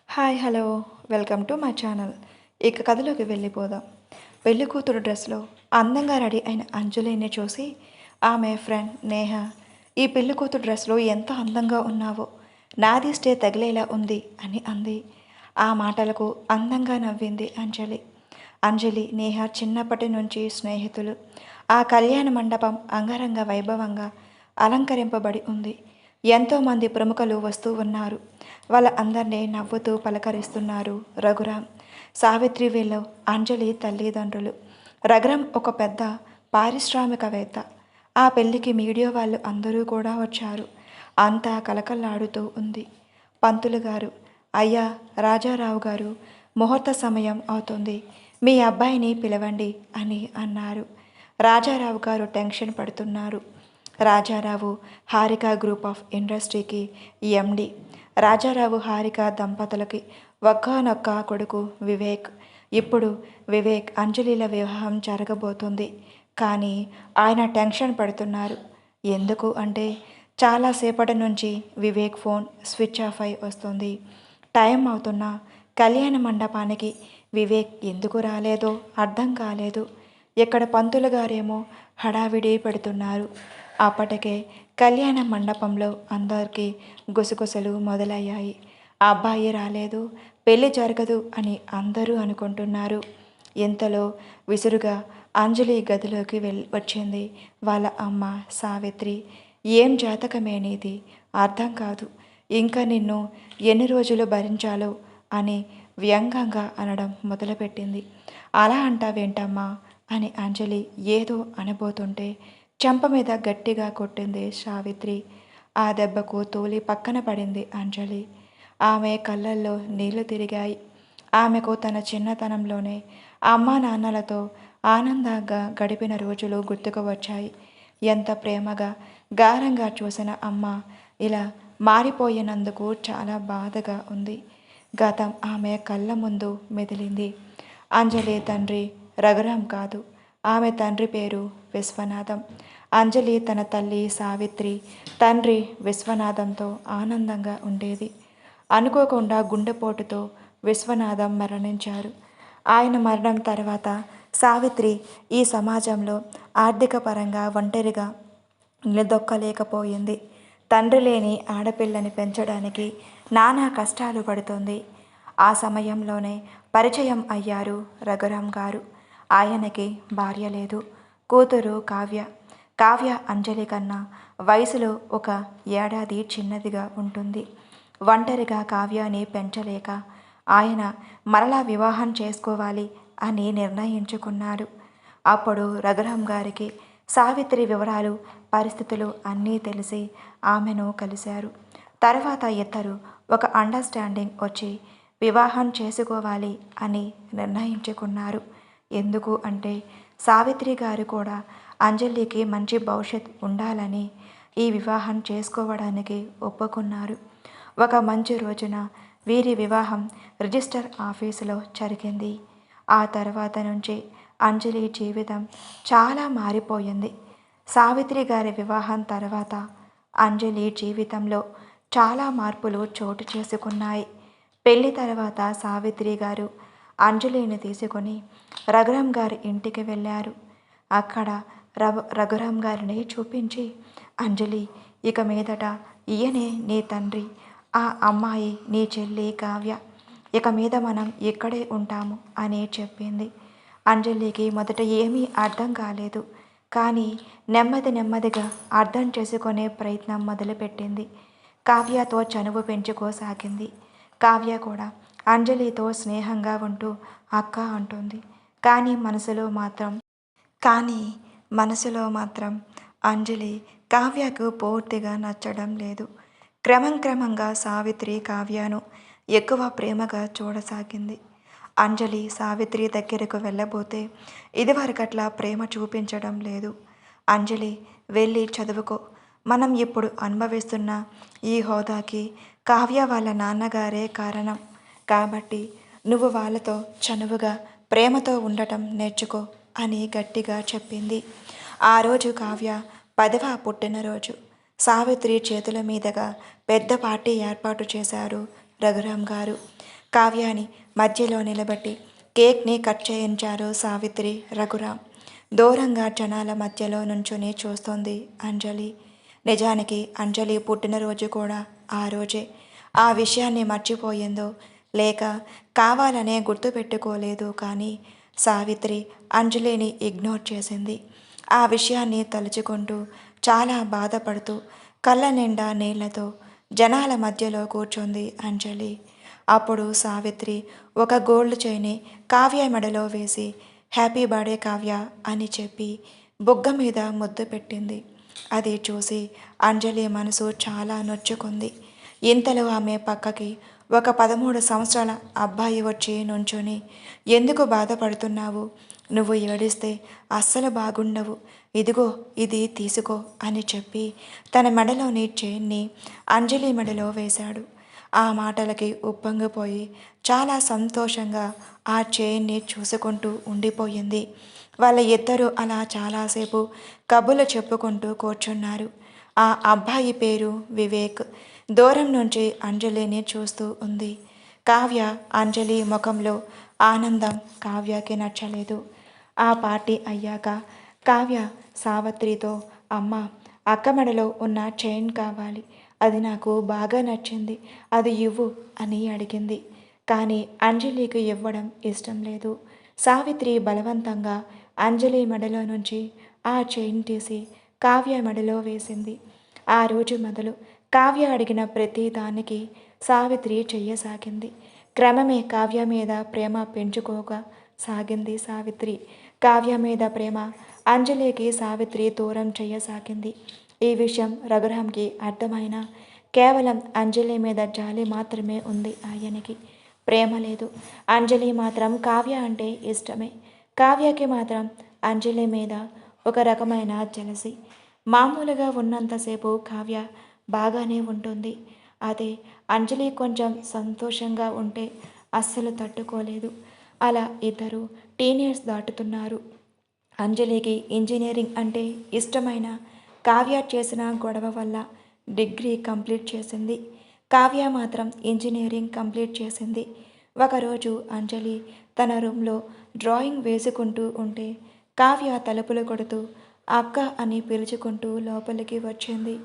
Hi hello welcome to my channel. ఇక కథలోకి వెళ్ళిపోదాం. పెళ్లి కూతురు డ్రెస్లో అందంగా రెడీ అయిన అంజలిని చూసి ఆమె ఫ్రెండ్ నేహ, ఈ పెళ్లి కూతురు డ్రెస్లో ఎంత అందంగా ఉన్నావో, నాది స్టే తగిలేలా ఉంది అని అంది. ఆ మాటలకు అందంగా నవ్వింది అంజలి. నేహ చిన్నప్పటి నుంచి స్నేహితులు. ఆ కళ్యాణ మండపం అంగరంగ వైభవంగా అలంకరింపబడి ఉంది. ఎంతోమంది ప్రముఖులు వస్తూ ఉన్నారు. వాళ్ళ అందరినీ నవ్వుతూ పలకరిస్తున్నారు రఘురాం, సావిత్రి, వీళ్ళు అంజలి తల్లిదండ్రులు. రఘురాం ఒక పెద్ద పారిశ్రామికవేత్త. ఆ పెళ్లికి మీడియా వాళ్ళు అందరూ కూడా వచ్చారు. అంతా కలకల్లాడుతూ ఉంది. పంతులు గారు, అయ్యా రాజారావు గారు, ముహూర్త సమయం అవుతుంది, మీ అబ్బాయిని పిలవండి అని అన్నారు. రాజారావు గారు టెన్షన్ పడుతున్నారు. రాజారావు హారిక గ్రూప్ ఆఫ్ ఇండస్ట్రీకి ఎండి. రాజారావు హారిక దంపతులకి ఒక్కనొక్క కొడుకు వివేక్. ఇప్పుడు వివేక్ అంజలిల వివాహం జరగబోతుంది. కానీ ఆయన టెన్షన్ పడుతున్నారు. ఎందుకు అంటే చాలాసేపటి నుంచి వివేక్ ఫోన్ స్విచ్ ఆఫ్ అయి వస్తుంది. టైం అవుతున్నా కళ్యాణ మండపానికి వివేక్ ఎందుకు రాలేదో అర్థం కాలేదు. ఇక్కడ పంతులు గారేమో హడావిడి పెడుతున్నారు. అప్పటికే కళ్యాణ మండపంలో అందరికీ గుసగుసలు మొదలయ్యాయి. అబ్బాయి రాలేదు, పెళ్లి జరగదు అని అందరూ అనుకుంటున్నారు. ఇంతలో విసురుగా అంజలి గదిలోకి వచ్చింది వాళ్ళ అమ్మ సావిత్రి. ఏం జాతకమే నీది, అర్థం కాదు, ఇంకా నిన్ను ఎన్ని రోజులు భరించాలో అని వ్యంగ్యంగా అనడం మొదలుపెట్టింది. అలా అంటావేంటమ్మా అని అంజలి ఏదో అనబోతుంటే చెంప మీద గట్టిగా కొట్టింది సావిత్రి. ఆ దెబ్బకు తూలి పక్కన పడింది అంజలి. ఆమె కళ్ళల్లో నీళ్లు తిరిగాయి. ఆమెకు తన చిన్నతనంలోనే అమ్మా నాన్నలతో ఆనందంగా గడిపిన రోజులు గుర్తుకు వచ్చాయి. ఎంత ప్రేమగా గారంగా చూసిన అమ్మ ఇలా మారిపోయినందుకు చాలా బాధగా ఉంది. గతం ఆమె కళ్ళ ముందు మెదిలింది. అంజలి తండ్రి రఘురాం కాదు, ఆమె తండ్రి పేరు విశ్వనాథం. అంజలి తన తల్లి సావిత్రి, తండ్రి విశ్వనాథంతో ఆనందంగా ఉండేది. అనుకోకుండా గుండెపోటుతో విశ్వనాథం మరణించారు. ఆయన మరణం తర్వాత సావిత్రి ఈ సమాజంలో ఆర్థిక పరంగా ఒంటరిగా నిలదొక్కలేకపోయింది. తండ్రి లేని ఆడపిల్లని పెంచడానికి నానా కష్టాలు పడుతుంది. ఆ సమయంలోనే పరిచయం అయ్యారు రఘురాం గారు. ఆయనకి భార్య లేదు, కూతురు కావ్య. కావ్య అంజలి కన్నా వయసులో ఒక ఏడాది చిన్నదిగా ఉంటుంది. ఒంటరిగా కావ్యాన్ని పెంచలేక ఆయన మరలా వివాహం చేసుకోవాలి అని నిర్ణయించుకున్నాడు. అప్పుడు రఘురాం గారికి సావిత్రి వివరాలు, పరిస్థితులు అన్నీ తెలిసి ఆమెను కలిశారు. తర్వాత ఇద్దరు ఒక అండర్స్టాండింగ్ వచ్చి వివాహం చేసుకోవాలి అని నిర్ణయించుకున్నారు. ఎందుకు అంటే సావిత్రి గారు కూడా అంజలికి మంచి భవిష్యత్ ఉండాలని ఈ వివాహం చేసుకోవడానికి ఒప్పుకున్నారు. ఒక మంచి రోజున వీరి వివాహం రిజిస్టర్ ఆఫీసులో జరిగింది. ఆ తర్వాత నుంచి అంజలి జీవితం చాలా మారిపోయింది. సావిత్రి గారి వివాహం తర్వాత అంజలి జీవితంలో చాలా మార్పులు చోటు చేసుకున్నాయి. పెళ్లి తర్వాత సావిత్రి గారు అంజలిని తీసుకొని రఘురాం గారి ఇంటికి వెళ్ళారు. అక్కడ రఘురాం గారిని చూపించి, అంజలి, ఇక మీదట ఈయనే నీ తండ్రి, ఆ అమ్మాయి నీ చెల్లి కావ్య, ఇక మీద మనం ఇక్కడే ఉంటాము అని చెప్పింది. అంజలికి మొదట ఏమీ అర్థం కాలేదు. కానీ నెమ్మదిగా అర్థం చేసుకునే ప్రయత్నం మొదలుపెట్టింది. కావ్యతో చనువు పెంచుకోసాగింది. కావ్య కూడా అంజలితో స్నేహంగా ఉంటూ అక్క అంటుంది. కానీ మనసులో మాత్రం అంజలి కావ్యకు పూర్తిగా నచ్చడం లేదు. క్రమంగా సావిత్రి కావ్యను ఎక్కువ ప్రేమగా చూడసాగింది. అంజలి సావిత్రి దగ్గరకు వెళ్ళబోతే ఇదివరకట్లా ప్రేమ చూపించడం లేదు. అంజలి, వెళ్ళి చదువుకో, మనం ఇప్పుడు అనుభవిస్తున్న ఈ హోదాకి కావ్య వాళ్ళ నాన్నగారే కారణం, కాబట్టి నువ్వు వాళ్ళతో చనువుగా ప్రేమతో ఉండటం నేర్చుకో అని గట్టిగా చెప్పింది. ఆ రోజు కావ్య 10వ పుట్టినరోజు. సావిత్రి చేతుల మీదుగా పెద్ద పార్టీ ఏర్పాటు చేశారు రఘురాం గారు. కావ్యాని మధ్యలో నిలబెట్టి కేక్ని కట్ చేయించారు సావిత్రి, రఘురాం. దూరంగా జనాల మధ్యలో నుంచుని చూస్తోంది అంజలి. నిజానికి అంజలి పుట్టినరోజు కూడా ఆ రోజే. ఆ విషయాన్ని మర్చిపోయిందో లేక కావాలనే గుర్తుపెట్టుకోలేదు, కానీ సావిత్రి అంజలిని ఇగ్నోర్ చేసింది. ఆ విషయాన్ని తలుచుకుంటూ చాలా బాధపడుతూ కళ్ళ నిండా నీళ్లతో జనాల మధ్యలో కూర్చుంది అంజలి. అప్పుడు సావిత్రి ఒక గోల్డ్ చైన్ని కావ్య మెడలో వేసి హ్యాపీ బర్త్డే కావ్య అని చెప్పి బుగ్గ మీద ముద్దు పెట్టింది. అది చూసి అంజలి మనసు చాలా నొచ్చుకుంది. ఇంతలో ఆమె పక్కకి ఒక 13 సంవత్సరాల అబ్బాయి వచ్చి నుంచుని, ఎందుకు బాధపడుతున్నావు? నువ్వు ఏడిస్తే అస్సలు బాగుండవు. ఇదిగో ఇది తీసుకో అని చెప్పి తన మెడలోని చైన్ని అంజలి మెడలో వేశాడు. ఆ మాటలకి ఉప్పొంగిపోయి చాలా సంతోషంగా ఆ చైన్ని చూసుకుంటూ ఉండిపోయింది. వాళ్ళ ఇద్దరూ అలా చాలాసేపు కబుర్లు చెప్పుకుంటూ కూర్చున్నారు. ఆ అబ్బాయి పేరు వివేక్. దూరం నుంచి అంజలిని చూస్తూ ఉంది. కావ్య అంజలి ముఖంలో ఆనందం కావ్యకి నచ్చలేదు. ఆ పార్టీ అయ్యాక కావ్య సావిత్రితో, అమ్మ, అక్క మెడలో ఉన్న చైన్ కావాలి, అది నాకు బాగా నచ్చింది, అది ఇవ్వు అని అడిగింది. కానీ అంజలికి ఇవ్వడం ఇష్టం లేదు. సావిత్రి బలవంతంగా అంజలి మెడలో నుంచి ఆ చైన్ తీసి కావ్య మెడలో వేసింది. ఆ రోజు మొదలు కావ్య అడిగిన ప్రతి దానికి సావిత్రి చెయ్యసాగింది. క్రమమే కావ్య మీద ప్రేమ పెంచుకోగా సాగింది సావిత్రి. కావ్య మీద ప్రేమ అంజలికి సావిత్రి దూరం చెయ్యసాగింది. ఈ విషయం రఘురాంకి అర్థమైనా కేవలం అంజలి మీద జాలి మాత్రమే ఉంది ఆయనకి. ప్రేమ లేదు. అంజలి మాత్రం కావ్య అంటే ఇష్టమే. కావ్యకి మాత్రం అంజలి మీద ఒక రకమైన జలసి. మామూలుగా ఉన్నంతసేపు కావ్య బాగానే ఉంటుంది. అదే అంజలి కొంచెం సంతోషంగా ఉంటే అస్సలు తట్టుకోలేదు. అలా ఇద్దరు టీనేజ్ దాటుతున్నారు. అంజలికి ఇంజనీరింగ్ అంటే ఇష్టమైన కావ్య చేసిన గొడవ వల్ల డిగ్రీ కంప్లీట్ చేసింది. కావ్య మాత్రం ఇంజనీరింగ్ కంప్లీట్ చేసింది. ఒకరోజు అంజలి తన రూమ్లో డ్రాయింగ్ వేసుకుంటూ ఉంటే కావ్య తలుపులు కొడుతూ అక్క అని పిలుచుకుంటూ లోపలికి వచ్చింది.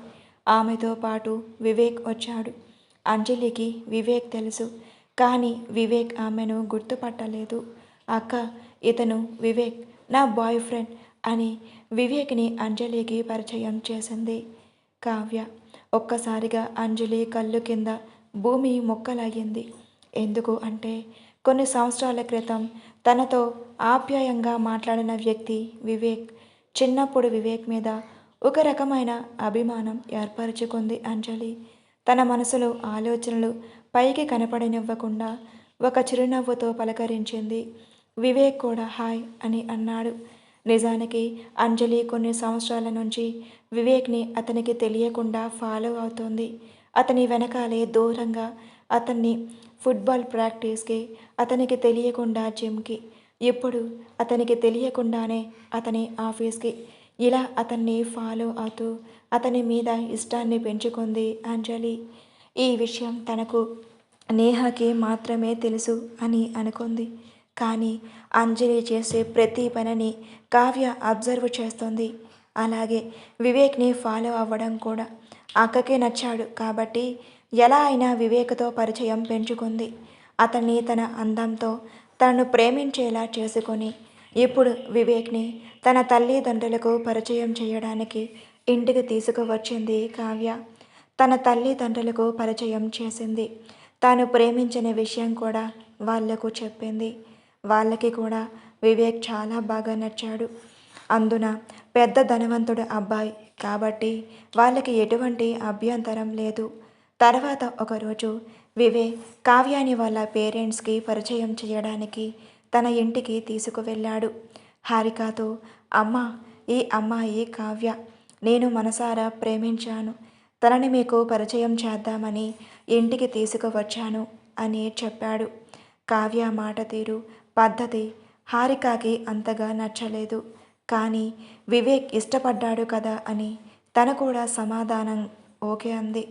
ఆమెతో పాటు వివేక్ వచ్చాడు. అంజలికి వివేక్ తెలుసు, కానీ వివేక్ ఆమెను గుర్తుపట్టలేదు. అక్క, ఇతను వివేక్, నా బాయ్ ఫ్రెండ్ అని వివేక్ని అంజలికి పరిచయం చేసింది కావ్య. ఒక్కసారిగా అంజలి కళ్ళు కింద భూమి మొక్కలయ్యింది. ఎందుకు అంటే కొన్ని సంవత్సరాల క్రితం తనతో ఆప్యాయంగా మాట్లాడిన వ్యక్తి వివేక్. చిన్నప్పుడు వివేక్ మీద ఒక రకమైన అభిమానం ఏర్పరచుకుంది అంజలి. తన మనసులో ఆలోచనలు పైకి కనపడనివ్వకుండా ఒక చిరునవ్వుతో పలకరించింది. వివేక్ కూడా హాయ్ అని అన్నాడు. నిజానికి అంజలి కొన్ని సంవత్సరాల నుంచి వివేక్ని అతనికి తెలియకుండా ఫాలో అవుతోంది. అతని వెనకాలే దూరంగా అతన్ని ఫుట్బాల్ ప్రాక్టీస్కి, అతనికి తెలియకుండా జిమ్కి, ఇప్పుడు అతనికి తెలియకుండానే అతని ఆఫీస్కి, ఇలా అతన్ని ఫాలో అవుతూ అతని మీద ఇష్టాన్ని పెంచుకుంది అంజలి. ఈ విషయం తనకు నేహాకి మాత్రమే తెలుసు అని అనుకుంది. కానీ అంజలి చేసే ప్రతి పనిని కావ్య అబ్జర్వ్ చేస్తుంది. అలాగే వివేక్ని ఫాలో అవ్వడం కూడా. అక్కకి నచ్చాడు కాబట్టి ఎలా అయినా వివేక్తో పరిచయం పెంచుకుంది. అతన్ని తన అందంతో తనను ప్రేమించేలా చేసుకొని ఇప్పుడు వివేక్ని తన తల్లిదండ్రులకు పరిచయం చేయడానికి ఇంటికి తీసుకువచ్చింది కావ్య. తన తల్లిదండ్రులకు పరిచయం చేసింది. తాను ప్రేమించిన విషయం కూడా వాళ్లకు చెప్పింది. వాళ్ళకి కూడా వివేక్ చాలా బాగా నచ్చాడు. అందున పెద్ద ధనవంతుడు అబ్బాయి కాబట్టి వాళ్ళకి ఎటువంటి అభ్యంతరం లేదు. తర్వాత ఒకరోజు వివేక్ కావ్యాని వాళ్ళ పేరెంట్స్కి పరిచయం చేయడానికి తన ఇంటికి తీసుకువెళ్ళాడు. హారికతో, అమ్మ, ఈ అమ్మాయి కావ్య, నేను మనసారా ప్రేమించాను, తనని మీకు పరిచయం చేద్దామని ఇంటికి తీసుకువచ్చాను అని చెప్పాడు. కావ్య మాట తీరు, పద్ధతి హారికకి అంతగా నచ్చలేదు. కానీ వివేక్ ఇష్టపడ్డాడు కదా అని తను కూడా సమాధానం ఓకే అంది.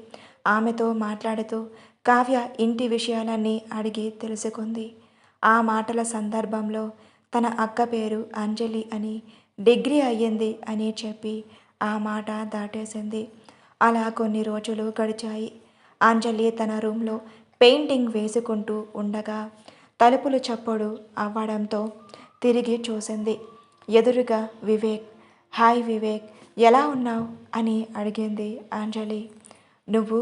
ఆమెతో మాట్లాడుతూ కావ్య ఇంటి విషయాలన్నీ అడిగి తెలుసుకుంది. ఆ మాటల సందర్భంలో తన అక్క పేరు అంజలి అని, డిగ్రీ అయ్యింది అని చెప్పి ఆ మాట దాటేసింది. అలా కొన్ని రోజులు గడిచాయి. అంజలి తన రూమ్లో పెయింటింగ్ వేసుకుంటూ ఉండగా తలుపులు చప్పుడు అవ్వడంతో తిరిగి చూసింది. ఎదురుగా వివేక్. హాయ్ వివేక్, ఎలా ఉన్నావు అని అడిగింది అంజలి. నువ్వు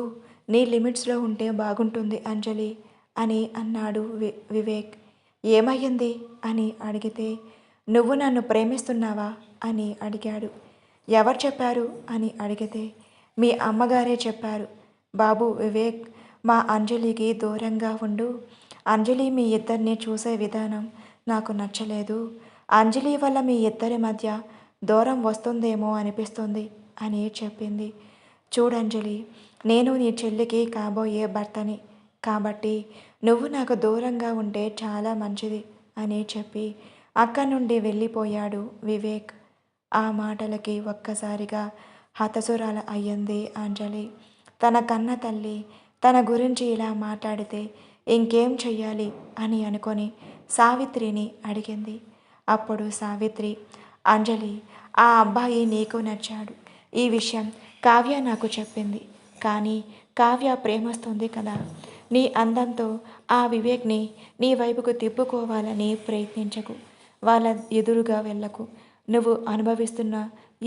నీ లిమిట్స్లో ఉంటే బాగుంటుంది అంజలి అని అన్నాడు వివేక్. ఏమయ్యింది అని అడిగితే, నువ్వు నన్ను ప్రేమిస్తున్నావా అని అడిగాడు. ఎవరు చెప్పారు అని అడిగితే, మీ అమ్మగారే చెప్పారు. బాబు వివేక్, మా అంజలికి దూరంగా ఉండు. అంజలి మీ ఇద్దరిని చూసే విధానం నాకు నచ్చలేదు. అంజలి వల్ల మీ ఇద్దరి మధ్య దూరం వస్తుందేమో అనిపిస్తుంది అని చెప్పింది. చూడంజలి, నేను నీ చెల్లికి కాబోయే భర్తని, కాబట్టి నువ్వు నాకు దూరంగా ఉంటే చాలా మంచిది అని చెప్పి అక్కడి నుండి వెళ్ళిపోయాడు వివేక్. ఆ మాటలకి ఒక్కసారిగా హతసురాల అయ్యింది అంజలి. తన కన్న తల్లి తన గురించి ఇలా మాట్లాడితే ఇంకేం చెయ్యాలి అని అనుకొని సావిత్రిని అడిగింది. అప్పుడు సావిత్రి, అంజలి, ఆ అబ్బాయి నీకు నచ్చాడు. ఈ విషయం కావ్య నాకు చెప్పింది. కానీ కావ్య ప్రేమిస్తుంది కదా. నీ అందంతో ఆ వివేక్ని నీ వైపుకు తిప్పుకోవాలని ప్రయత్నించకు. వాళ్ళ ఎదురుగా వెళ్ళకు. నువ్వు అనుభవిస్తున్న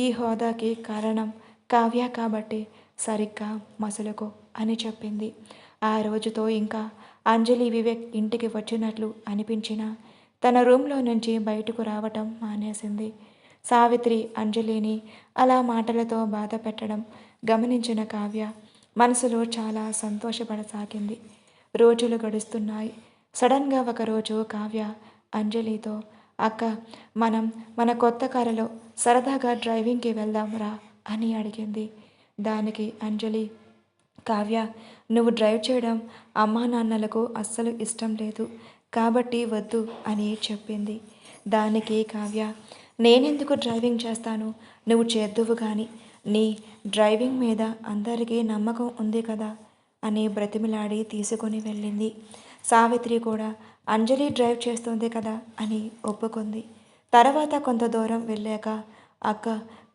ఈ హోదాకి కారణం కావ్య కాబట్టి సరిగ్గా మసలుకో అని చెప్పింది. ఆ రోజుతో ఇంకా అంజలి వివేక్ ఇంటికి వచ్చినట్లు అనిపించినా తన రూమ్లో నుంచి బయటకు రావటం మానేసింది. సావిత్రి అంజలిని అలా మాటలతో బాధ పెట్టడం గమనించిన కావ్య మనసులో చాలా సంతోషపడసాగింది. రోజులు గడుస్తున్నాయి. సడన్గా ఒకరోజు కావ్య అంజలితో, అక్క, మనం మన కొత్త కారులో సరదాగా డ్రైవింగ్కి వెళ్దాం రా అని అడిగింది. దానికి అంజలి, కావ్య, నువ్వు డ్రైవ్ చేయడం అమ్మా నాన్నలకు అస్సలు ఇష్టం లేదు కాబట్టి వద్దు అని చెప్పింది. దానికి కావ్య, నేనెందుకు డ్రైవింగ్ చేస్తాను, నువ్వు చేద్దువు కానీ, నీ డ్రైవింగ్ మీద అందరికీ నమ్మకం ఉంది కదా అని బ్రతిమిలాడి తీసుకొని వెళ్ళింది. సావిత్రి కూడా అంజలి డ్రైవ్ చేస్తుంది కదా అని ఒప్పుకుంది. తర్వాత కొంత దూరం వెళ్ళాక, అక్క,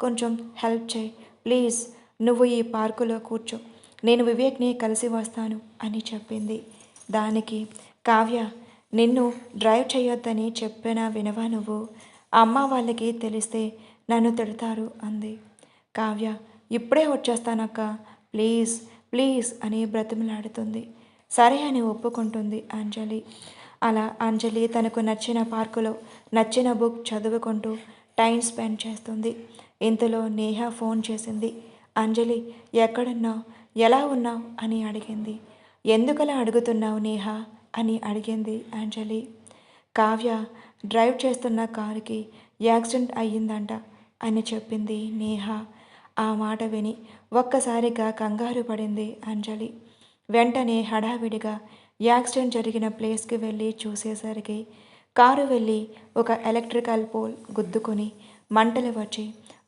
కొంచెం హెల్ప్ చేయి ప్లీజ్, నువ్వు ఈ పార్కులో కూర్చో, నేను వివేక్ని కలిసి వస్తాను అని చెప్పింది. దానికి కావ్య, నిన్ను డ్రైవ్ చేయొద్దని చెప్పినా వినవా నువ్వు? అమ్మ వాళ్ళకి తెలిస్తే నన్ను తిడతారు అంది. కావ్య, ఇప్పుడే వచ్చేస్తానక్క, ప్లీజ్ ప్లీజ్ అని బ్రతిమలాడుతుంది. సరే అని ఒప్పుకుంటుంది అంజలి. అలా అంజలి తనకు నచ్చిన పార్కులో నచ్చిన బుక్ చదువుకుంటూ టైం స్పెండ్ చేస్తుంది. ఇంతలో నేహ ఫోన్ చేసింది. అంజలి, ఎక్కడున్నావు, ఎలా ఉన్నావు అని అడిగింది. ఎందుకలా అడుగుతున్నావు నేహ అని అడిగింది అంజలి. కావ్య డ్రైవ్ చేస్తున్న కారుకి యాక్సిడెంట్ అయ్యిందంట అని చెప్పింది నేహ. ఆ మాట విని ఒక్కసారిగా కంగారు పడింది అంజలి. వెంటనే హడావిడిగా యాక్సిడెంట్ జరిగిన ప్లేస్కి వెళ్ళి చూసేసరికి కారు వెళ్ళి ఒక ఎలక్ట్రికల్ పోల్ గుద్దుకొని మంటలు వచ్చి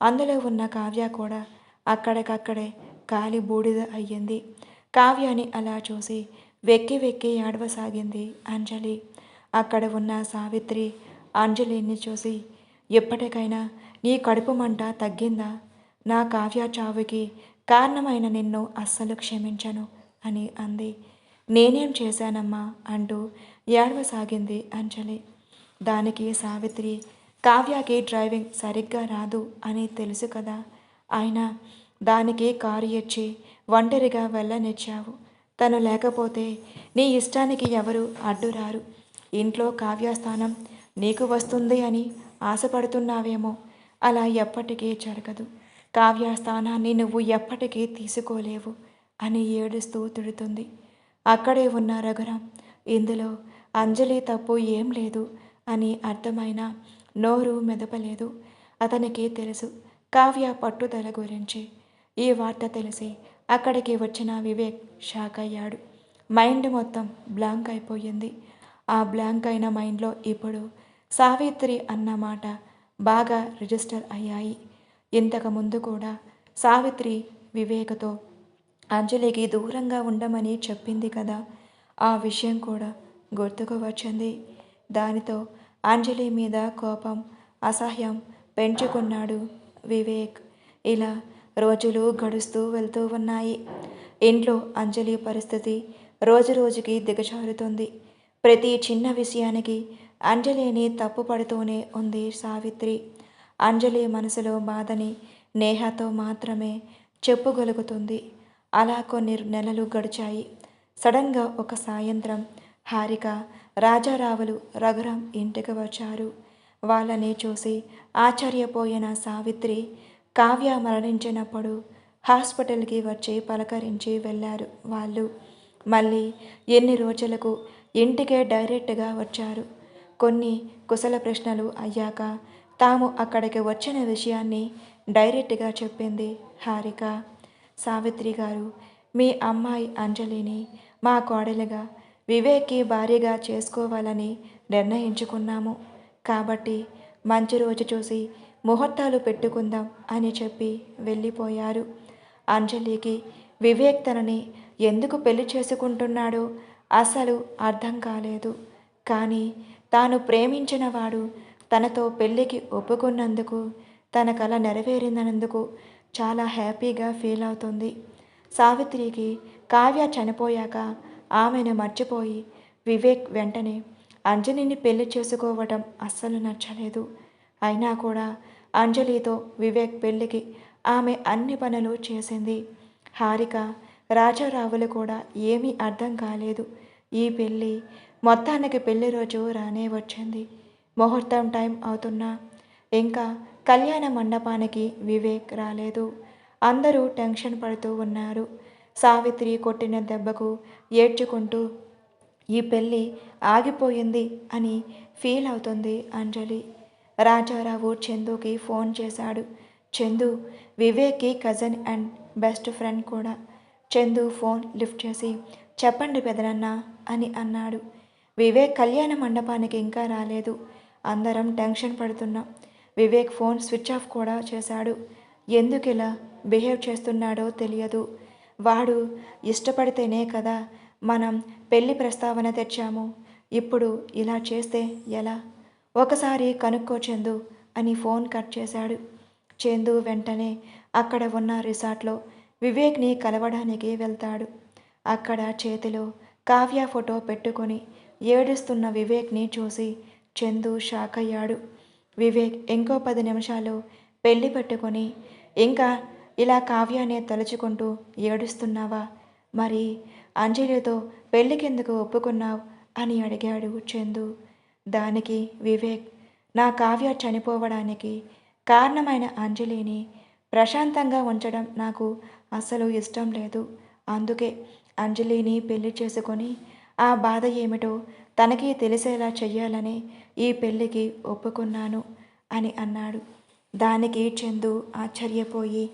అందులో ఉన్న కావ్య కూడా అక్కడికక్కడే కాలి బూడిద అయ్యింది. కావ్యాని అలా చూసి వెక్కి వెక్కి ఏడవసాగింది అంజలి. అక్కడ ఉన్న సావిత్రి అంజలిని చూసి, ఎప్పటికైనా నీ కడుపు మంట తగ్గిందా? నా కావ్య చావుకి కారణమైన నిన్ను అస్సలు క్షమించను అని అంది. నేనేం చేశానమ్మా అంటూ ఏడవసాగింది అంజలి. దానికి సావిత్రి, కావ్యకి డ్రైవింగ్ సరిగ్గా రాదు అని తెలుసు కదా, అయినా దానికి కారు ఇచ్చి ఒంటరిగా వెళ్ళనిచ్చావు. తను లేకపోతే నీ ఇష్టానికి ఎవరు అడ్డురారు. ఇంట్లో కావ్యస్థానం నీకు వస్తుంది అని ఆశపడుతున్నావేమో. అలా ఎప్పటికీ జరగదు. కావ్యస్థానాన్ని నువ్వు ఎప్పటికీ తీసుకోలేవు అని ఏడుస్తూ తిడుతుంది. అక్కడే ఉన్న రఘురాం, ఇందులో అంజలి తప్పు ఏం లేదు అని అర్థమైనా నోరు మెదపలేదు. అతనికి తెలుసు కావ్య పట్టుదల గురించి. ఈ వార్త తెలిసి అక్కడికి వచ్చిన వివేక్ షాక్ అయ్యాడు. మైండ్ మొత్తం బ్లాంక్ అయిపోయింది. ఆ బ్లాంక్ అయిన మైండ్లో ఇప్పుడు సావిత్రి అన్న మాట బాగా రిజిస్టర్ అయ్యాయి. ఇంతకు ముందు కూడా సావిత్రి వివేక్తో అంజలికి దూరంగా ఉండమని చెప్పింది కదా, ఆ విషయం కూడా గుర్తుకు వచ్చింది. దానితో అంజలి మీద కోపం, అసహ్యం పెంచుకున్నాడు వివేక్. ఇలా రోజులు గడుస్తూ వెళ్తూ ఉన్నాయి. ఇంట్లో అంజలి పరిస్థితి రోజురోజుకి దిగజారుతుంది. ప్రతి చిన్న విషయానికి అంజలిని తప్పు పడుతూనే ఉంది సావిత్రి. అంజలి మనసులో బాధని నేహతో మాత్రమే చెప్పుగలుగుతుంది. అలా కొన్ని నెలలు గడిచాయి. సడన్గా ఒక సాయంత్రం హారిక, రాజారావులు, రఘురాం ఇంటికి వచ్చారు. వాళ్ళని చూసి ఆశ్చర్యపోయిన సావిత్రి, కావ్య మరణించినప్పుడు హాస్పిటల్కి వచ్చి పలకరించి వెళ్ళారు వాళ్ళు. మళ్ళీ ఎన్ని రోజులకు ఇంటికే డైరెక్ట్గా వచ్చారు. కొన్ని కుశల ప్రశ్నలు అయ్యాక తాము అక్కడికి వచ్చిన విషయాన్ని డైరెక్ట్గా చెప్పింది హారిక. సావిత్రి గారు, మీ అమ్మాయి అంజలిని మా కోడలిగా వివేక్కి భార్యగా చేసుకోవాలని నిర్ణయించుకున్నాము. కాబట్టి మంచి రోజు చూసి ముహూర్తాలు పెట్టుకుందాం అని చెప్పి వెళ్ళిపోయారు. అంజలికి వివేక్ తనని ఎందుకు పెళ్లి చేసుకుంటున్నాడో అసలు అర్థం కాలేదు. కానీ తాను ప్రేమించిన వాడు తనతో పెళ్ళికి ఒప్పుకున్నందుకు, తన కల నెరవేరినందుకు చాలా హ్యాపీగా ఫీల్ అవుతుంది. సావిత్రికి కావ్య చనిపోయాక ఆమెను మర్చిపోయి వివేక్ వెంటనే అంజలిని పెళ్లి చేసుకోవటం అస్సలు నచ్చలేదు. అయినా కూడా అంజలితో వివేక్ పెళ్ళికి ఆమె అన్ని పనులు చేసింది. హారిక, రాజారావులు కూడా ఏమీ అర్థం కాలేదు. ఈ పెళ్ళి మొత్తానికి పెళ్లి రోజు రానే వచ్చింది. ముహూర్తం టైం అవుతున్నా ఇంకా కళ్యాణ మండపానికి వివేక్ రాలేదు. అందరూ టెన్షన్ పడుతూ ఉన్నారు. సావిత్రి కొట్టిన దెబ్బకు ఏడ్చుకుంటూ ఈ పెళ్ళి ఆగిపోయింది అని ఫీల్ అవుతుంది అంజలి. రాజారావు చందుకి ఫోన్ చేశాడు. చందు వివేక్కి కజిన్ అండ్ బెస్ట్ ఫ్రెండ్ కూడా. చందు ఫోన్ లిఫ్ట్ చేసి చెప్పండి పెదనన్న అని అన్నాడు. వివేక్ కళ్యాణ మండపానికి ఇంకా రాలేదు. అందరం టెన్షన్ పడుతున్నాం. వివేక్ ఫోన్ స్విచ్ ఆఫ్ కూడా చేశాడు. ఎందుకు ఇలా బిహేవ్ చేస్తున్నాడో తెలియదు. వాడు ఇష్టపడితేనే కదా మనం పెళ్లి ప్రస్తావన తెచ్చాము. ఇప్పుడు ఇలా చేస్తే ఎలా? ఒకసారి కనుక్కో చందు అని ఫోన్ కట్ చేశాడు. చందు వెంటనే అక్కడ ఉన్న రిసార్ట్లో వివేక్ని కలవడానికి వెళ్తాడు. అక్కడ చేతిలో కావ్య ఫోటో పెట్టుకొని ఏడుస్తున్న వివేక్ని చూసి చందు షాక్ అయ్యాడు. వివేక్ ఇంకో 10 నిమిషాలు పెళ్లి పెట్టుకొని ఇంకా ఇలా కావ్యానే తలుచుకుంటూ ఏడుస్తున్నావా? మరి అంజలితో పెళ్ళికెందుకు ఒప్పుకున్నావు అని అడిగాడు చందు. దానికి వివేక్, నా కావ్య చనిపోవడానికి కారణమైన అంజలిని ప్రశాంతంగా ఉంచడం నాకు అస్సలు ఇష్టం లేదు. అందుకే అంజలిని పెళ్లి చేసుకొని ఆ బాధ ఏమిటో తనకి తెలిసేలా చెయ్యాలని ఈ పెళ్ళికి ఒప్పుకున్నాను అని అన్నాడు. దానికి చందు ఆశ్చర్యపోయి,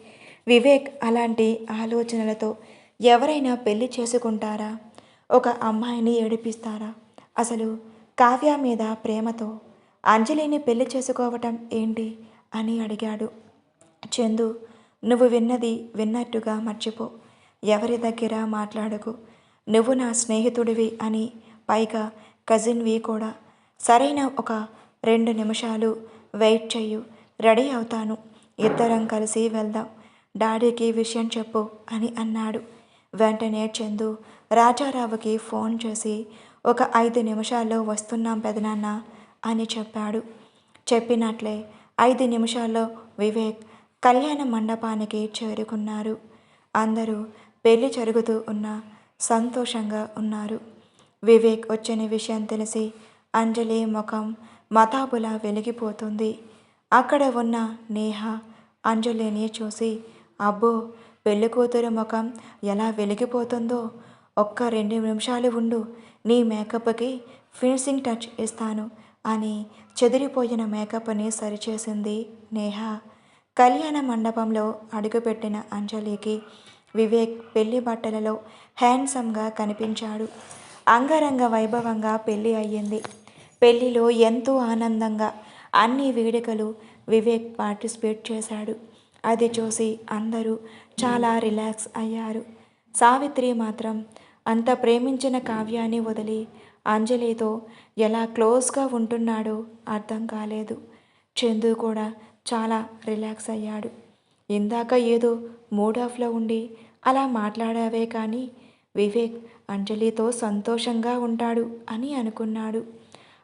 వివేక్ అలాంటి ఆలోచనలతో ఎవరైనా పెళ్లి చేసుకుంటారా? ఒక అమ్మాయిని ఏడిపిస్తారా? అసలు కావ్య మీద ప్రేమతో అంజలిని పెళ్లి చేసుకోవటం ఏంటి అని అడిగాడు. చందు, నువ్వు విన్నది విన్నట్టుగా మర్చిపో. ఎవరి దగ్గర మాట్లాడకు. నువ్వు నా స్నేహితుడివి అని, పైగా కజిన్వి కూడా. సరైన ఒక 2 నిమిషాలు వెయిట్ చెయ్యు, రెడీ అవుతాను. ఇద్దరం కలిసి వెళ్దాం. డాడీకి విషయం చెప్పు అని అన్నాడు. వెంటనే చందు రాజారావుకి ఫోన్ చేసి ఒక 5 నిమిషాల్లో వస్తున్నాం పెదనాన్న అని చెప్పాడు. చెప్పినట్లే 5 నిమిషాల్లో వివేక్ కళ్యాణ మండపానికి చేరుకున్నారు. అందరూ పెళ్లి జరుగుతూ ఉన్న సంతోషంగా ఉన్నారు. వివేక్ వచ్చిన విషయం తెలిసి అంజలి ముఖం మతాబులా వెలిగిపోతుంది. అక్కడ ఉన్న నేహ అంజలిని చూసి, అబ్బో, పెళ్ళికూతురు ముఖం ఎలా వెలిగిపోతుందో, ఒక్క 2 నిమిషాలు ఉండు, నీ మేకప్కి ఫినిషింగ్ టచ్ ఇస్తాను అని చెదిరిపోయిన మేకప్ని సరిచేసింది నేహ. కళ్యాణ మండపంలో అడుగుపెట్టిన అంజలికి వివేక్ పెళ్లి బట్టలలో హ్యాండ్సమ్గా కనిపించాడు. అంగరంగ వైభవంగా పెళ్లి అయ్యింది. పెళ్లిలో ఎంతో ఆనందంగా అన్ని వేడుకలు వివేక్ పార్టిసిపేట్ చేశాడు. అది చూసి అందరూ చాలా రిలాక్స్ అయ్యారు. సావిత్రి మాత్రం అంత ప్రేమించిన కావ్యాన్ని వదిలి అంజలితో ఎలా క్లోజ్గా ఉంటున్నాడో అర్థం కాలేదు. చందు కూడా చాలా రిలాక్స్ అయ్యాడు. ఇందాక ఏదో మూడ్ ఆఫ్లో ఉండి అలా మాట్లాడావే కానీ వివేక్ అంజలితో సంతోషంగా ఉంటాడు అని అనుకున్నాడు.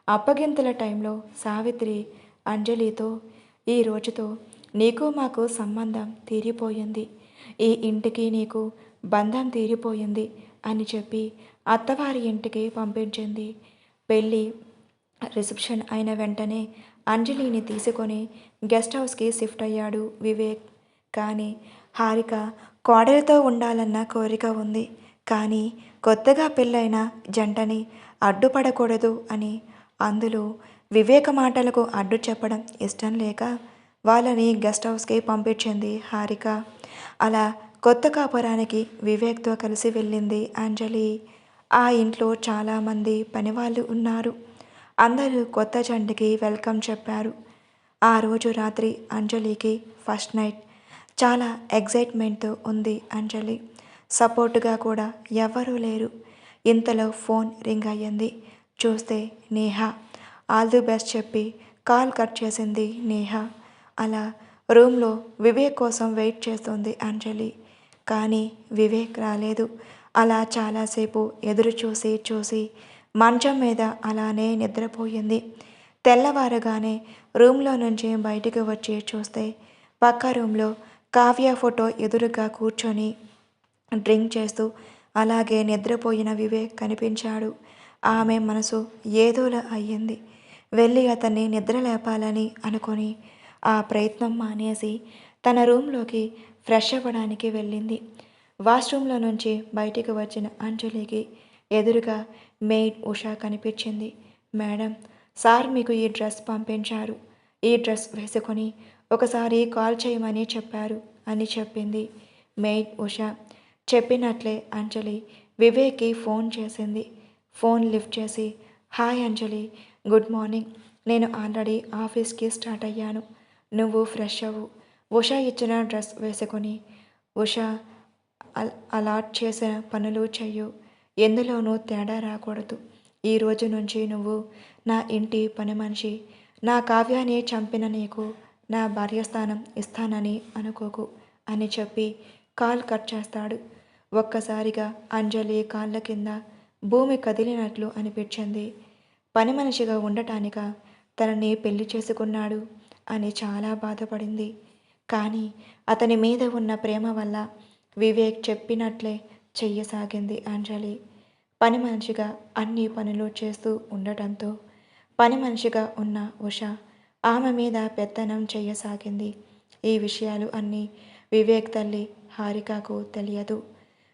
అప్పగింతల టైంలో సావిత్రి అంజలితో ఈ రోజుతో నీకు మాకు సంబంధం తీరిపోయింది, ఈ ఇంటికి నీకు బంధం తీరిపోయింది అని చెప్పి అత్తవారి ఇంటికి పంపించింది. పెళ్ళి రిసెప్షన్ అయిన వెంటనే అంజలిని తీసుకొని గెస్ట్ హౌస్కి షిఫ్ట్ అయ్యాడు వివేక్. కానీ హారిక కోడలితో ఉండాలన్న కోరిక ఉంది. కానీ కొత్తగా పెళ్ళైన జంటని అడ్డుపడకూడదు అని, అందులో వివేక మాటలకు అడ్డు చెప్పడం ఇష్టం లేక వాళ్ళని గెస్ట్ హౌస్కి పంపించింది హారిక. అలా కొత్త కాపురానికి వివేక్తో కలిసి వెళ్ళింది అంజలి. ఆ ఇంట్లో చాలామంది పనివాళ్ళు ఉన్నారు. అందరూ కొత్త జంటకి వెల్కమ్ చెప్పారు. ఆ రోజు రాత్రి అంజలికి ఫస్ట్ నైట్. చాలా ఎగ్జైట్మెంట్తో ఉంది అంజలి. సపోర్టుగా కూడా ఎవ్వరూ లేరు. ఇంతలో ఫోన్ రింగ్ అయ్యింది. చూస్తే నేహ. ఆల్ ది బెస్ట్ చెప్పి కాల్ కట్ చేసింది నేహ. అలా రూమ్లో వివేక్ కోసం వెయిట్ చేస్తుంది అంజలి. కానీ వివేక్ రాలేదు. అలా చాలాసేపు ఎదురు చూసి మంచం మీద అలానే నిద్రపోయింది. తెల్లవారుగానే రూమ్లో నుంచి బయటికి వచ్చి చూస్తే పక్క రూమ్లో కావ్య ఫోటో ఎదురుగా కూర్చొని డ్రింక్ చేస్తూ అలాగే నిద్రపోయిన వివేక్ కనిపించాడు. ఆమె మనసు ఏదోలా అయ్యింది. వెళ్ళి అతన్ని నిద్ర లేపాలని అనుకొని ఆ ప్రయత్నం మానేసి తన రూమ్లోకి ఫ్రెష్ అవ్వడానికి వెళ్ళింది. వాష్రూమ్లో నుంచి బయటికి వచ్చిన అంజలికి ఎదురుగా మెయిడ్ ఉషా కనిపించింది. మేడం, సార్ మీకు ఈ డ్రెస్ పంపించారు. ఈ డ్రెస్ వేసుకొని ఒకసారి కాల్ చేయమని చెప్పారు అని చెప్పింది మెయిడ్ ఉషా. చెప్పినట్లే అంజలి వివేక్కి ఫోన్ చేసింది. ఫోన్ లిఫ్ట్ చేసి హాయ్ అంజలి, గుడ్ మార్నింగ్. నేను ఆల్రెడీ ఆఫీస్కి స్టార్ట్ అయ్యాను. నువ్వు ఫ్రెష్ అవ్వు. ఉషా ఇచ్చిన డ్రెస్ వేసుకొని ఉషా అలాట్ చేసిన పనులు చెయ్యు. ఎందులోనూ తేడా రాకూడదు. ఈ రోజు నుంచి నువ్వు నా ఇంటి పని మనిషి. నా కావ్యాన్ని చంపిన నీకు నా భార్యస్థానం ఇస్తానని అనుకోకు అని చెప్పి కాల్ కట్ చేస్తాడు. ఒక్కసారిగా అంజలి కాళ్ళ కింద భూమి కదిలినట్లు అనిపించింది. పని మనిషిగా ఉండటానిక తనని పెళ్లి చేసుకున్నాడు అని చాలా బాధపడింది. కానీ అతని మీద ఉన్న ప్రేమ వల్ల వివేక్ చెప్పినట్లే చెయ్యసాగింది అంజలి. పని మనిషిగా అన్ని పనులు చేస్తూ ఉండటంతో పని మనిషిగా ఉన్న ఉష ఆమె మీద పెత్తనం చెయ్యసాగింది. ఈ విషయాలు అన్నీ వివేక్ తల్లి హారికకు తెలియదు.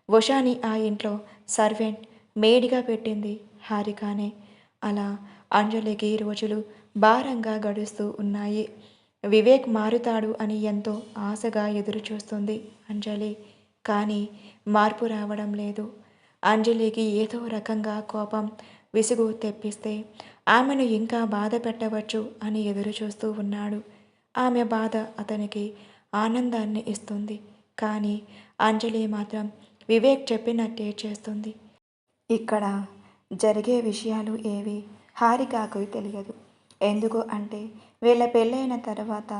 ఉషాని ఆ ఇంట్లో సర్వెంట్ మేడిగా పెట్టింది హారికానే. అలా అంజలికి రోజులు భారంగా గడుస్తూ ఉన్నాయి. వివేక్ మారుతాడు అని ఎంతో ఆశగా ఎదురు చూస్తుంది అంజలి. కానీ మార్పు రావడం లేదు. అంజలికి ఏదో రకంగా కోపం, విసుగు తెప్పిస్తే ఆమెను ఇంకా బాధ పెట్టవచ్చు అని ఎదురు చూస్తూ ఉన్నాడు. ఆమె బాధ అతనికి ఆనందాన్ని ఇస్తుంది. కానీ అంజలి మాత్రం వివేక్ చెప్పినట్టే చేస్తుంది. ఇక్కడ జరిగే విషయాలు ఏవి హారికకు తెలియదు. ఎందుకు అంటే వీళ్ళ పెళ్ళైన తర్వాత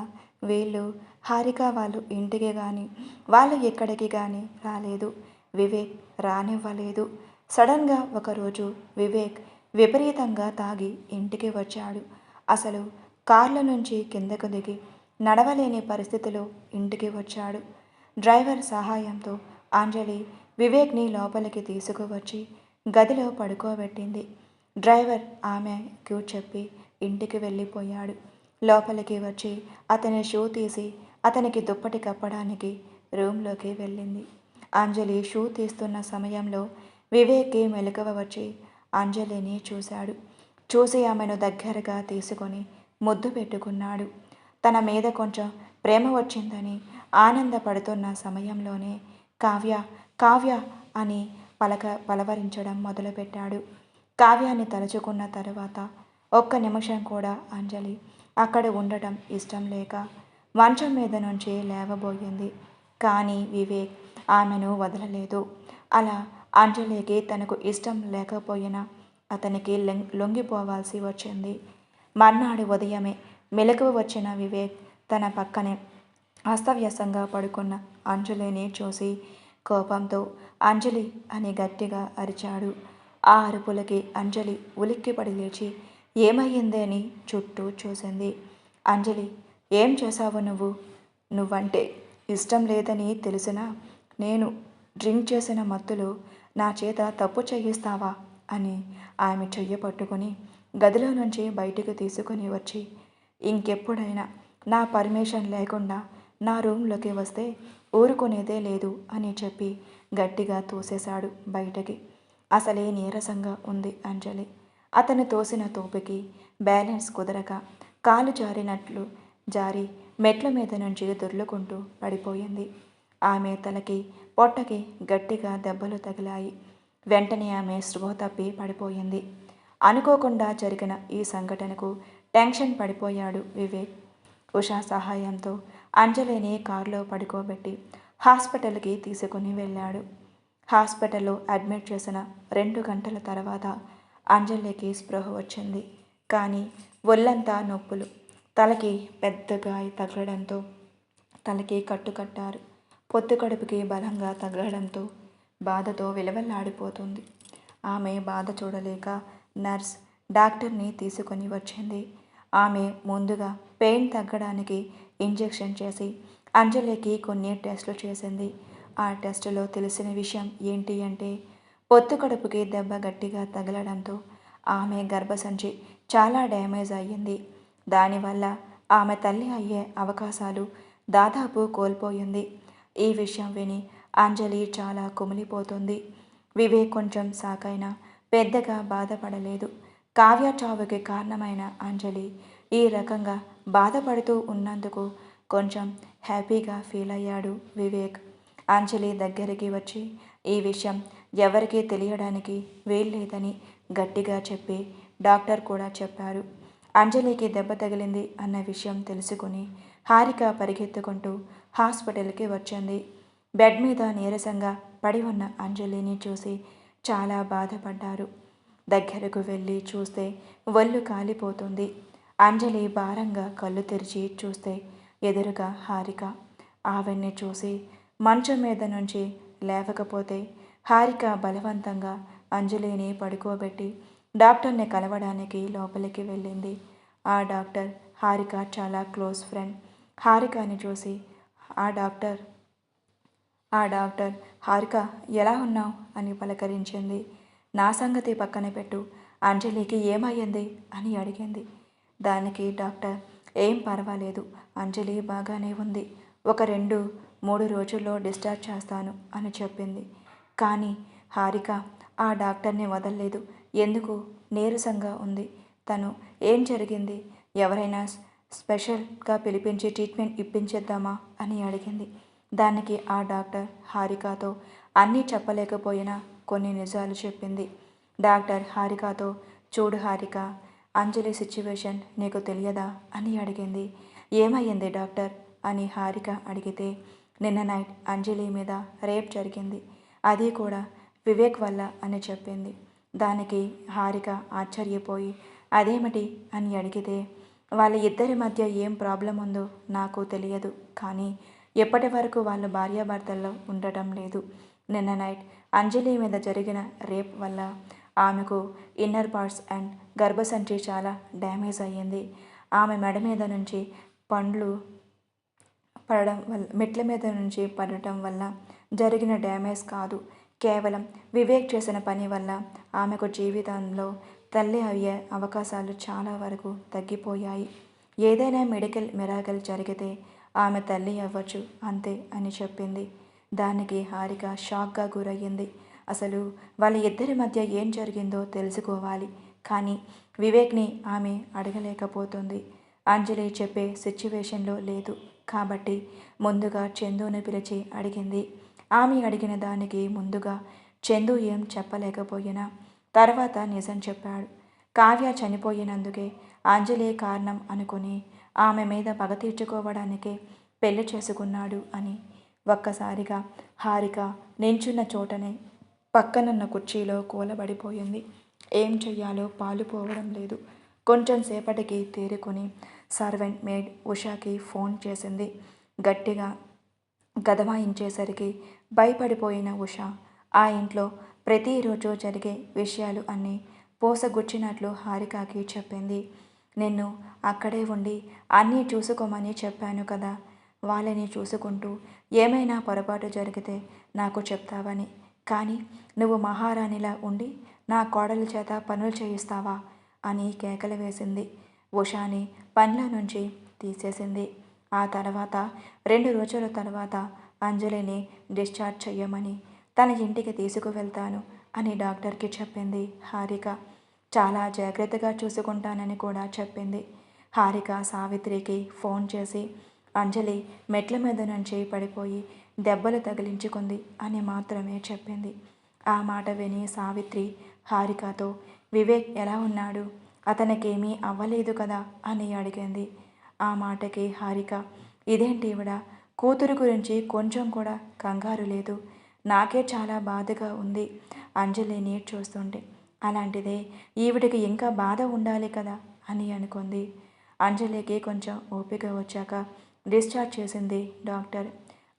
వీళ్ళు హారిక వాళ్ళు ఇంటికి కానీ వాళ్ళు ఎక్కడికి కానీ రాలేదు. వివేక్ రానివ్వలేదు. సడన్గా ఒకరోజు వివేక్ విపరీతంగా తాగి ఇంటికి వచ్చాడు. అసలు కార్ల నుంచి కిందకు దిగి నడవలేని పరిస్థితిలో ఇంటికి వచ్చాడు. డ్రైవర్ సహాయంతో అంజలి వివేక్ని లోపలికి తీసుకువచ్చి గదిలో పడుకోబెట్టింది. డ్రైవర్ ఆమెకు చెప్పి ఇంటికి వెళ్ళిపోయాడు. లోపలికి వచ్చి అతని షూ తీసి అతనికి దుప్పటి కప్పడానికి రూమ్లోకి వెళ్ళింది. అంజలి షూ తీస్తున్న సమయంలో వివేక్కి మెలకువ వచ్చి అంజలిని చూశాడు. చూసి ఆమెను దగ్గరగా తీసుకొని ముద్దు పెట్టుకున్నాడు. తన మీద కొంచెం ప్రేమ వచ్చిందని ఆనందపడుతున్న సమయంలోనే కావ్య కావ్య అని పలవరించడం మొదలుపెట్టాడు. కావ్యాన్ని తలుచుకున్న తర్వాత ఒక్క నిమిషం కూడా అంజలి అక్కడ ఉండటం ఇష్టం లేక మంచం మీద నుంచి లేవబోయింది. కానీ వివేక్ ఆమెను వదలలేదు. అలా అంజలికి తనకు ఇష్టం లేకపోయినా అతనికి లొంగిపోవాల్సి వచ్చింది. మర్నాడు ఉదయమే మెలకువ వచ్చిన వివేక్ తన పక్కనే అస్తవ్యస్తంగా పడుకున్న అంజలిని చూసి కోపంతో అంజలి అని గట్టిగా అరిచాడు. ఆ అరుపులకి అంజలి ఉలిక్కిపడి లేచి ఏమయ్యిందే అని చుట్టూ చూసింది. అంజలి, ఏం చేశావు నువ్వు? నువ్వంటే ఇష్టం లేదని తెలిసినా నేను డ్రింక్ చేసిన మత్తులో నా చేత తప్పు చేయిస్తావా అని ఆమె చెయ్యి పట్టుకొని గదిలో నుంచి బయటికి తీసుకొని వచ్చి, ఇంకెప్పుడైనా నా పర్మిషన్ లేకుండా నా రూమ్లోకి వస్తే ఊరుకునేదే లేదు అని చెప్పి గట్టిగా తోసేశాడు బయటకి. అసలే నీరసంగా ఉంది అంజలి. అతను తోసిన తోపుకి బ్యాలెన్స్ కుదరక కాలు జారినట్లు జారి మెట్ల మీద నుంచి దొర్లుకుంటూ పడిపోయింది. ఆమె తలకి పొట్టకి గట్టిగా దెబ్బలు తగిలాయి. వెంటనే ఆమె స్పృహ తప్పి పడిపోయింది. అనుకోకుండా జరిగిన ఈ సంఘటనకు టెన్షన్ పడిపోయాడు వివేక్. ఉషా సహాయంతో అంజలిని కారులో పడుకోబెట్టి హాస్పిటల్కి తీసుకుని వెళ్ళాడు. హాస్పిటల్లో అడ్మిట్ చేసిన 2 గంటల తర్వాత అంజలికి స్పృహ వచ్చింది. కానీ ఒళ్ళంతా నొప్పులు. తలకి పెద్ద గాయ తగలడంతో తలకి కట్టుకట్టారు. పొత్తు కడుపుకి బలంగా తగలడంతో బాధతో విలవెల్లాడిపోతుంది. ఆమె బాధ చూడలేక నర్స్ డాక్టర్ని తీసుకొని వచ్చింది. ఆమె ముందుగా పెయిన్ తగ్గడానికి ఇంజెక్షన్ చేసి అంజలికి కొన్ని టెస్టులు చేసింది. ఆ టెస్టులో తెలిసిన విషయం ఏంటి అంటే, పొత్తు కడుపుకి దెబ్బ గట్టిగా తగలడంతో ఆమె గర్భసంచి చాలా డ్యామేజ్ అయ్యింది. దానివల్ల ఆమె తల్లి అయ్యే అవకాశాలు దాదాపు కోల్పోయింది. ఈ విషయం విని అంజలి చాలా కుమిలిపోతుంది. వివేక్ కొంచెం సాకైనా పెద్దగా బాధపడలేదు. కావ్య చావుకి కారణమైన అంజలి ఈ రకంగా బాధపడుతూ ఉన్నందుకు కొంచెం హ్యాపీగా ఫీల్ అయ్యాడు వివేక్. అంజలి దగ్గరికి వచ్చి ఈ విషయం ఎవరికీ తెలియడానికి వీల్లేదని గట్టిగా చెప్పి డాక్టర్ కూడా చెప్పారు. అంజలికి దెబ్బ తగిలింది అన్న విషయం తెలుసుకుని హారిక పరిగెత్తుకుంటూ హాస్పిటల్కి వచ్చింది. బెడ్ మీద నీరసంగా పడి ఉన్న అంజలిని చూసి చాలా బాధపడ్డారు. దగ్గరకు వెళ్ళి చూస్తే ఒళ్ళు కాలిపోతుంది. అంజలి భారంగా కళ్ళు తెరిచి చూస్తే ఎదురుగా హారిక. ఆవిడ్ని చూసి మంచం మీద నుంచి లేవకపోతే హారిక బలవంతంగా అంజలిని పడుకోబెట్టి డాక్టర్ని కలవడానికి లోపలికి వెళ్ళింది. ఆ డాక్టర్ హారిక చాలా క్లోజ్ ఫ్రెండ్. హారికని చూసి ఆ డాక్టర్ హారిక ఎలా ఉన్నావు అని పలకరించింది. నా సంగతి పక్కన పెట్టు, అంజలికి ఏమయ్యింది అని అడిగింది. దానికి డాక్టర్ ఏం పర్వాలేదు, అంజలి బాగానే ఉంది, ఒక 2-3 రోజుల్లో డిశ్చార్జ్ చేస్తాను అని చెప్పింది. కానీ హారిక ఆ డాక్టర్ని వదల్లేదు. ఎందుకు నీరసంగా ఉంది. తను ఏం జరిగింది, ఎవరైనా స్పెషల్గా పిలిపించి ట్రీట్మెంట్ ఇప్పించేద్దామా అని అడిగింది. దానికి ఆ డాక్టర్ హారికతో అన్నీ చెప్పలేకపోయినా కొన్ని నిజాలు చెప్పింది. డాక్టర్ హారికతో, చూడు హారిక, అంజలి సిచ్యువేషన్ నీకు తెలియదా అని అడిగింది. ఏమయ్యింది డాక్టర్ అని హారిక అడిగితే, నిన్న నైట్ అంజలి మీద రేప్ జరిగింది, అది కూడా వివేక్ వల్ల అని చెప్పింది. దానికి హారిక ఆశ్చర్యపోయి అదేమిటి అని అడిగితే, వాళ్ళ ఇద్దరి మధ్య ఏం ప్రాబ్లం ఉందో నాకు తెలియదు, కానీ ఎప్పటి వరకు వాళ్ళు భార్యాభర్తల్లో ఉండటం లేదు. నిన్న నైట్ అంజలి మీద జరిగిన రేప్ వల్ల ఆమెకు ఇన్నర్ పార్ట్స్ అండ్ గర్భసంచి చాలా డ్యామేజ్ అయ్యింది. ఆమె మెడ మీద నుంచి పండ్లు పడడం వల్ల, మెట్ల మీద నుంచి పడటం వల్ల జరిగిన డ్యామేజ్ కాదు, కేవలం వివేక్ చేసిన పని వల్ల ఆమెకు జీవితంలో తల్లి అయ్యే అవకాశాలు చాలా వరకు తగ్గిపోయాయి. ఏదైనా మెడికల్ మిరాకిల్ జరిగితే ఆమె తల్లి అవ్వచ్చు, అంతే అని చెప్పింది. దానికి హారిక షాక్గా గురయ్యింది. అసలు వాళ్ళ ఇద్దరి మధ్య ఏం జరిగిందో తెలుసుకోవాలి, కానీ వివేక్ని ఆమె అడగలేకపోతుంది. అంజలి చెప్పే సిచ్యువేషన్లో లేదు కాబట్టి ముందుగా చందుని పిలిచి అడిగింది. ఆమె అడిగిన దానికి ముందుగా చందు ఏం చెప్పలేకపోయినా తర్వాత నిజం చెప్పాడు. కావ్య చనిపోయినందుకే అంజలి కారణం అనుకుని ఆమె మీద పగ తీర్చుకోవడానికే పెళ్లి చేసుకున్నాడు అని. ఒక్కసారిగా హారిక నించున్న చోటనే పక్కనున్న కుర్చీలో కూలబడిపోయింది. ఏం చెయ్యాలో పాలుపోవడం లేదు. కొంచెం సేపటికి తేరుకొని సర్వెంట్ మేడ్ ఉషాకి ఫోన్ చేసింది. గట్టిగా గదమాయించేసరికి భయపడిపోయిన ఉష ఆ ఇంట్లో ప్రతిరోజు జరిగే విషయాలు అన్నీ పోసగుచ్చినట్లు హారికకి చెప్పింది. నిన్ను అక్కడే ఉండి అన్నీ చూసుకోమని చెప్పాను కదా, వాళ్ళని చూసుకుంటూ ఏమైనా పొరపాటు జరిగితే నాకు చెప్తావని. కానీ నువ్వు మహారాణిలా ఉండి నా కోడలి చేత పనులు చేయిస్తావా అని కేకలు వేసింది. ఉషాని పనిలో నుంచి తీసేసింది. ఆ తర్వాత 2 రోజుల తర్వాత అంజలిని డిశ్చార్జ్ చెయ్యమని తన ఇంటికి తీసుకువెళ్తాను అని డాక్టర్కి చెప్పింది హారిక. చాలా జాగ్రత్తగా చూసుకుంటానని కూడా చెప్పింది. హారిక సావిత్రికి ఫోన్ చేసి అంజలి మెట్ల మీద నుంచి పడిపోయి దెబ్బలు తగిలించుకుంది అని మాత్రమే చెప్పింది. ఆ మాట విని సావిత్రి హారికతో వివేక్ ఎలా ఉన్నాడు, అతనికేమీ అవ్వలేదు కదా అని అడిగింది. ఆ మాటకి హారిక ఇదేంటి ఈవిడ కూతురు గురించి కొంచెం కూడా కంగారు లేదు, నాకే చాలా బాధగా ఉంది అంజలిని చూస్తుంటే, అలాంటిదే ఈవిడికి ఇంకా బాధ ఉండాలి కదా అని అనుకుంది. అంజలికి కొంచెం ఓపిక వచ్చాక డిశ్చార్జ్ చేసింది డాక్టర్.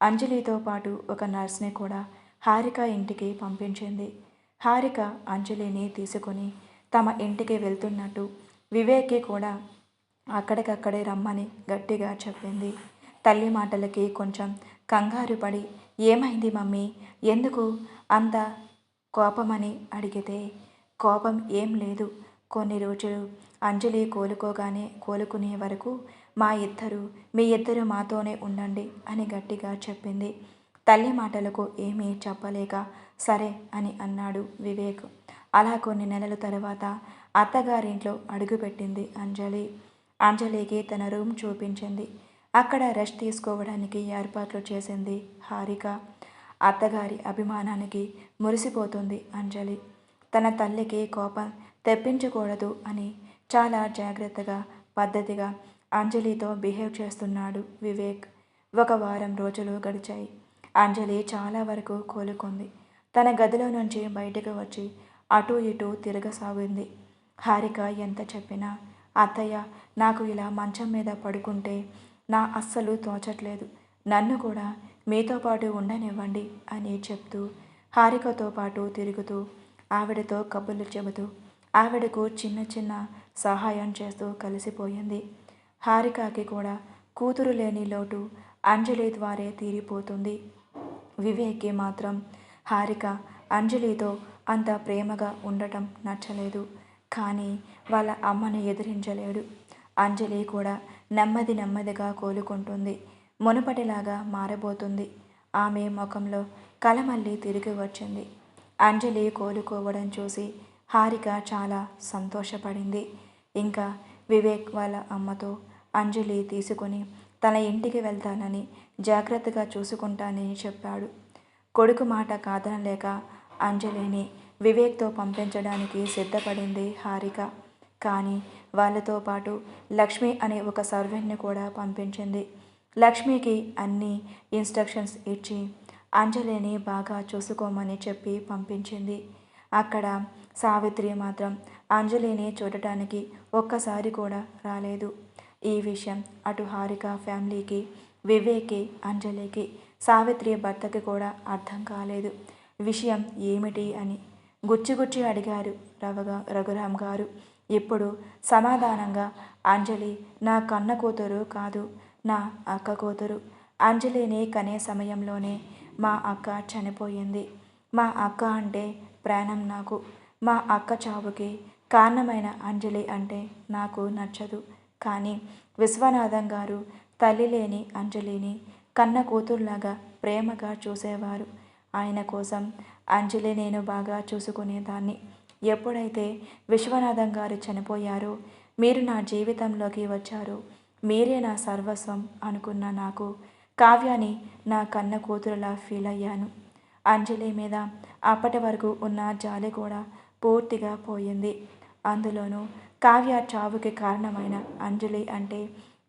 అంజలితో పాటు ఒక నర్స్ని కూడా హారిక ఇంటికి పంపించింది. హారిక అంజలిని తీసుకుని తమ ఇంటికి వెళ్తున్నట్టు వివేక్కి కూడా అక్కడికక్కడే రమ్మని గట్టిగా చెప్పింది. తల్లి మాటలకి కొంచెం కంగారు పడి ఏమైంది మమ్మీ, ఎందుకు అంత కోపమని అడిగితే, కోపం ఏం లేదు, కొన్ని రోజులు అంజలి కోలుకునే వరకు మీ ఇద్దరు మాతోనే ఉండండి అని గట్టిగా చెప్పింది. తల్లి మాటలకు ఏమీ చెప్పలేక సరే అని అన్నాడు వివేక్. అలా కొన్ని నెలల తర్వాత అత్తగారింట్లో అడుగుపెట్టింది అంజలి. అంజలికి తన రూమ్ చూపించింది. అక్కడ రెస్ట్ తీసుకోవడానికి ఏర్పాట్లు చేసింది హారిక. అత్తగారి అభిమానానికి మురిసిపోతుంది అంజలి. తన తల్లికి కోపం తెప్పించకూడదు అని చాలా జాగ్రత్తగా పద్ధతిగా అంజలితో బిహేవ్ చేస్తున్నాడు వివేక్. 1 వారం రోజులు గడిచాయి. అంజలి చాలా వరకు కోలుకుంది. తన గదిలో నుంచి బయటకు వచ్చి అటూ ఇటూ తిరగసాగింది. హారిక ఎంత చెప్పినా అత్తయ్య నాకు ఇలా మంచం మీద పడుకుంటే నా అస్సలు తోచట్లేదు, నన్ను కూడా మీతో పాటు ఉండనివ్వండి అని చెప్తూ హారికతో పాటు తిరుగుతూ ఆవిడతో కబుర్లు చెబుతూ ఆవిడకు చిన్న చిన్న సహాయం చేస్తూ కలిసిపోయింది. హారికకి కూడా కూతురు లేని లోటు అంజలి ద్వారే తీరిపోతుంది. వివేక్కి మాత్రం హారిక అంజలితో అంత ప్రేమగా ఉండటం నచ్చలేదు. కానీ వాళ్ళ అమ్మను ఎదిరించలేడు. అంజలి కూడా నెమ్మదిగా కోలుకుంటుంది. మునుపటిలాగా మారబోతుంది. ఆమె ముఖంలో కల మళ్ళీ తిరిగి వచ్చింది. అంజలి కోలుకోవడం చూసి హారిక చాలా సంతోషపడింది. ఇంకా వివేక్ వాళ్ళ అమ్మతో అంజలి తీసుకొని తన ఇంటికి వెళ్తానని జాగ్రత్తగా చూసుకుంటానని చెప్పాడు. కొడుకు మాట కాదనలేక అంజలిని వివేక్తో పంపించడానికి సిద్ధపడింది హారిక. కానీ వాళ్ళతో పాటు లక్ష్మి అనే ఒక సర్వెంట్ని కూడా పంపించింది. లక్ష్మికి అన్ని ఇన్స్ట్రక్షన్స్ ఇచ్చి అంజలిని బాగా చూసుకోమని చెప్పి పంపించింది. అక్కడ సావిత్రి మాత్రం అంజలిని చూడటానికి ఒక్కసారి కూడా రాలేదు. ఈ విషయం అటు హారిక ఫ్యామిలీకి, వివేక్కి, అంజలికి, సావిత్రి భర్తకి కూడా అర్థం కాలేదు. విషయం ఏమిటి అని గుచ్చి అడిగారు రఘురామ్ గారు. ఇప్పుడు సమాధానంగా అంజలి నా కన్న కూతురు కాదు, నా అక్క కూతురు. అంజలిని కనే సమయంలోనే మా అక్క చనిపోయింది. మా అక్క అంటే ప్రాణం నాకు. మా అక్క చావుకి కారణమైన అంజలి అంటే నాకు నచ్చదు. కానీ విశ్వనాథం గారు తల్లి లేని అంజలిని కన్న కూతురులాగా ప్రేమగా చూసేవారు. ఆయన కోసం అంజలి నేను బాగా చూసుకునేదాన్ని. ఎప్పుడైతే విశ్వనాథం గారు చనిపోయారో మీరు నా జీవితంలోకి వచ్చారో మీరే నా సర్వస్వం అనుకున్న నాకు కావ్యాని నా కన్న కూతురులా ఫీల్ అయ్యాను. అంజలి మీద అప్పటి వరకు ఉన్న జాలి కూడా పూర్తిగా పోయింది. అందులోనూ కావ్య చావుకి కారణమైన అంజలి అంటే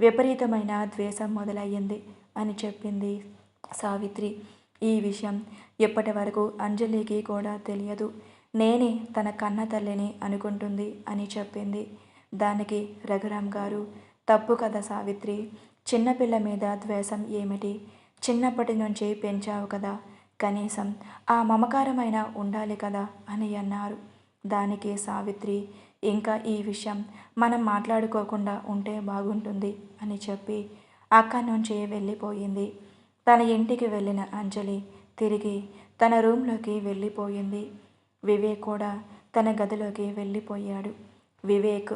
విపరీతమైన ద్వేషం మొదలయ్యింది అని చెప్పింది సావిత్రి. ఈ విషయం ఇప్పటి వరకు అంజలికి కూడా తెలియదు. నేనే తన కన్న తల్లిని అనుకుంటుంది అని చెప్పింది. దానికి రఘురాం గారు, తప్పు కదా సావిత్రి, చిన్నపిల్ల మీద ద్వేషం ఏమిటి? చిన్నప్పటి నుంచి పెంచావు కదా, కనీసం ఆ మమకారమైన ఉండాలి కదా అని అన్నారు. దానికి సావిత్రి, ఇంకా ఈ విషయం మనం మాట్లాడుకోకుండా ఉంటే బాగుంటుంది అని చెప్పి అక్కడి నుంచి వెళ్ళిపోయింది. తన ఇంటికి వెళ్ళిన అంజలి తిరిగి తన రూమ్లోకి వెళ్ళిపోయింది. వివేక్ కూడా తన గదిలోకి వెళ్ళిపోయాడు. వివేక్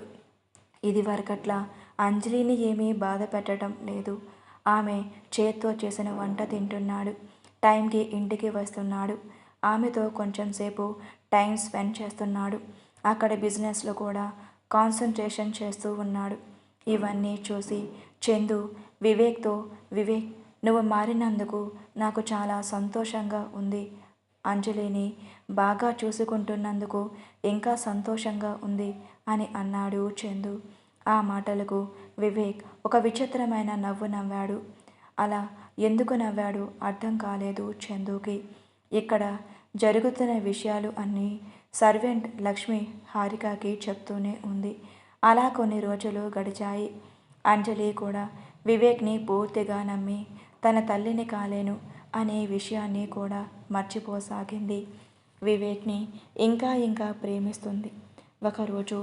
ఇది వరకట్లా అంజలిని ఏమీ బాధ పెట్టడం లేదు. ఆమె చేత్తో చేసిన వంట తింటున్నాడు. టైంకి ఇంటికి వస్తున్నాడు. ఆమెతో కొంచెం సేపు టైం స్పెండ్ చేస్తున్నాడు. అక్కడ బిజినెస్లో కూడా కాన్సన్ట్రేషన్ చేస్తూ ఉన్నాడు. ఇవన్నీ చూసి చందు వివేక్తో, వివేక్, నువ్వు మారినందుకు నాకు చాలా సంతోషంగా ఉంది. అంజలిని బాగా చూసుకుంటున్నందుకు ఇంకా సంతోషంగా ఉంది అని అన్నాడు చందు. ఆ మాటలకు వివేక్ ఒక విచిత్రమైన నవ్వు నవ్వాడు. అలా ఎందుకు నవ్వాడు అర్థం కాలేదు చందుకి. ఇక్కడ జరుగుతున్న విషయాలు అన్నీ సర్వెంట్ లక్ష్మి హారికకి చెప్తూనే ఉంది. అలా కొన్ని రోజులు గడిచాయి. అంజలి కూడా వివేక్ని పూర్తిగా నమ్మి తన తల్లిని కాలేను అనే విషయాన్ని కూడా మర్చిపోసాగింది. వివేక్ని ఇంకా ఇంకా ప్రేమిస్తుంది. ఒకరోజు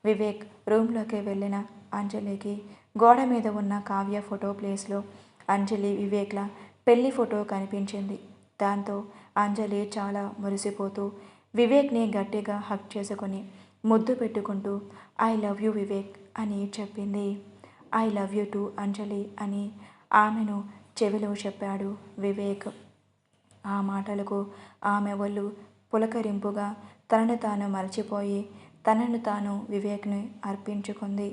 వివేక్ రూమ్లోకి వెళ్ళిన అంజలికి గోడ మీద ఉన్న కావ్య ఫోటో ప్లేస్లో అంజలి వివేక్ల పెళ్లి ఫోటో కనిపించింది. దాంతో అంజలి చాలా మురిసిపోతూ వివేక్ని గట్టిగా హగ్ చేసుకొని ముద్దు పెట్టుకుంటూ ఐ లవ్ యూ వివేక్ అని చెప్పింది. ఐ లవ్ యూ టు అంజలి అని ఆమెను చెవిలో చెప్పాడు వివేక్. ఆ మాటలకు ఆమె ఒళ్ళు పులకరింపుగా తనను తాను మర్చిపోయి తనను తాను వివేక్ని అర్పించుకుంది.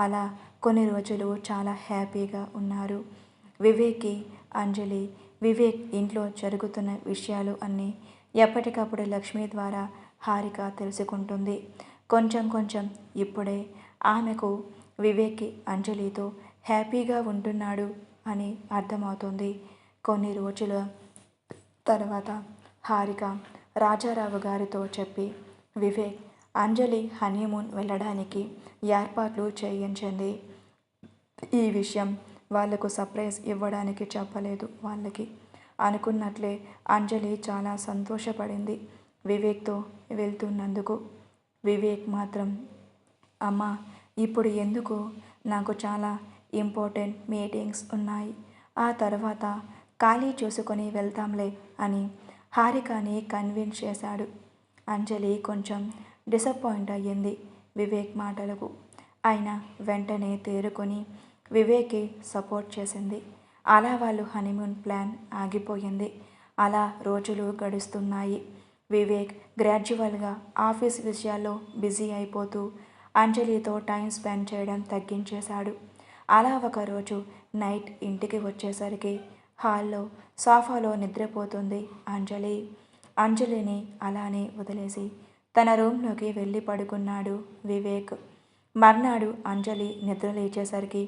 అలా కొన్ని రోజులు చాలా హ్యాపీగా ఉన్నారు. వివేక్కి అంజలి, వివేక్ ఇంట్లో జరుగుతున్న విషయాలు అన్నీ ఎప్పటికప్పుడు లక్ష్మి ద్వారా హారిక తెలుసుకుంటుంది. కొంచెం కొంచెం ఇప్పుడే ఆమెకు వివేక్కి అంజలితో హ్యాపీగా ఉంటున్నాడు అని అర్థమవుతుంది. కొన్ని రోజుల తర్వాత హారిక రాజారావు గారితో చెప్పి వివేక్, అంజలి హనీమూన్ వెళ్ళడానికి ఏర్పాట్లు చేయించింది. ఈ విషయం వాళ్లకు సర్ప్రైజ్ ఇవ్వడానికి చెప్పలేదు. వాళ్ళకి అనుకున్నట్లే అంజలి చాలా సంతోషపడింది వివేక్తో వెళ్తున్నందుకు. వివేక్ మాత్రం అమ్మా ఇప్పుడు ఎందుకు, నాకు చాలా ఇంపార్టెంట్ మీటింగ్స్ ఉన్నాయి, ఆ తర్వాత ఖాళీ చూసుకొని వెళ్తాంలే అని హారికని కన్విన్స్ చేశాడు. అంజలి కొంచెం డిసప్పాయింట్ అయ్యింది వివేక్ మాటలకు. అయినా వెంటనే తేరుకొని వివేక్కి సపోర్ట్ చేసింది. అలా వాళ్ళు హనీమూన్ ప్లాన్ ఆగిపోయింది. అలా రోజులు గడుస్తున్నాయి. వివేక్ గ్రాడ్యువల్గా ఆఫీస్ విషయాల్లో బిజీ అయిపోతూ అంజలితో టైం స్పెండ్ చేయడం తగ్గించేశాడు. అలా ఒకరోజు నైట్ ఇంటికి వచ్చేసరికి హాల్లో సోఫాలో నిద్రపోతుంది అంజలి. అంజలిని అలానే వదిలేసి తన రూమ్లోకి వెళ్ళి పడుకున్నాడు వివేక్. మర్నాడు అంజలి నిద్ర లేచేసరికి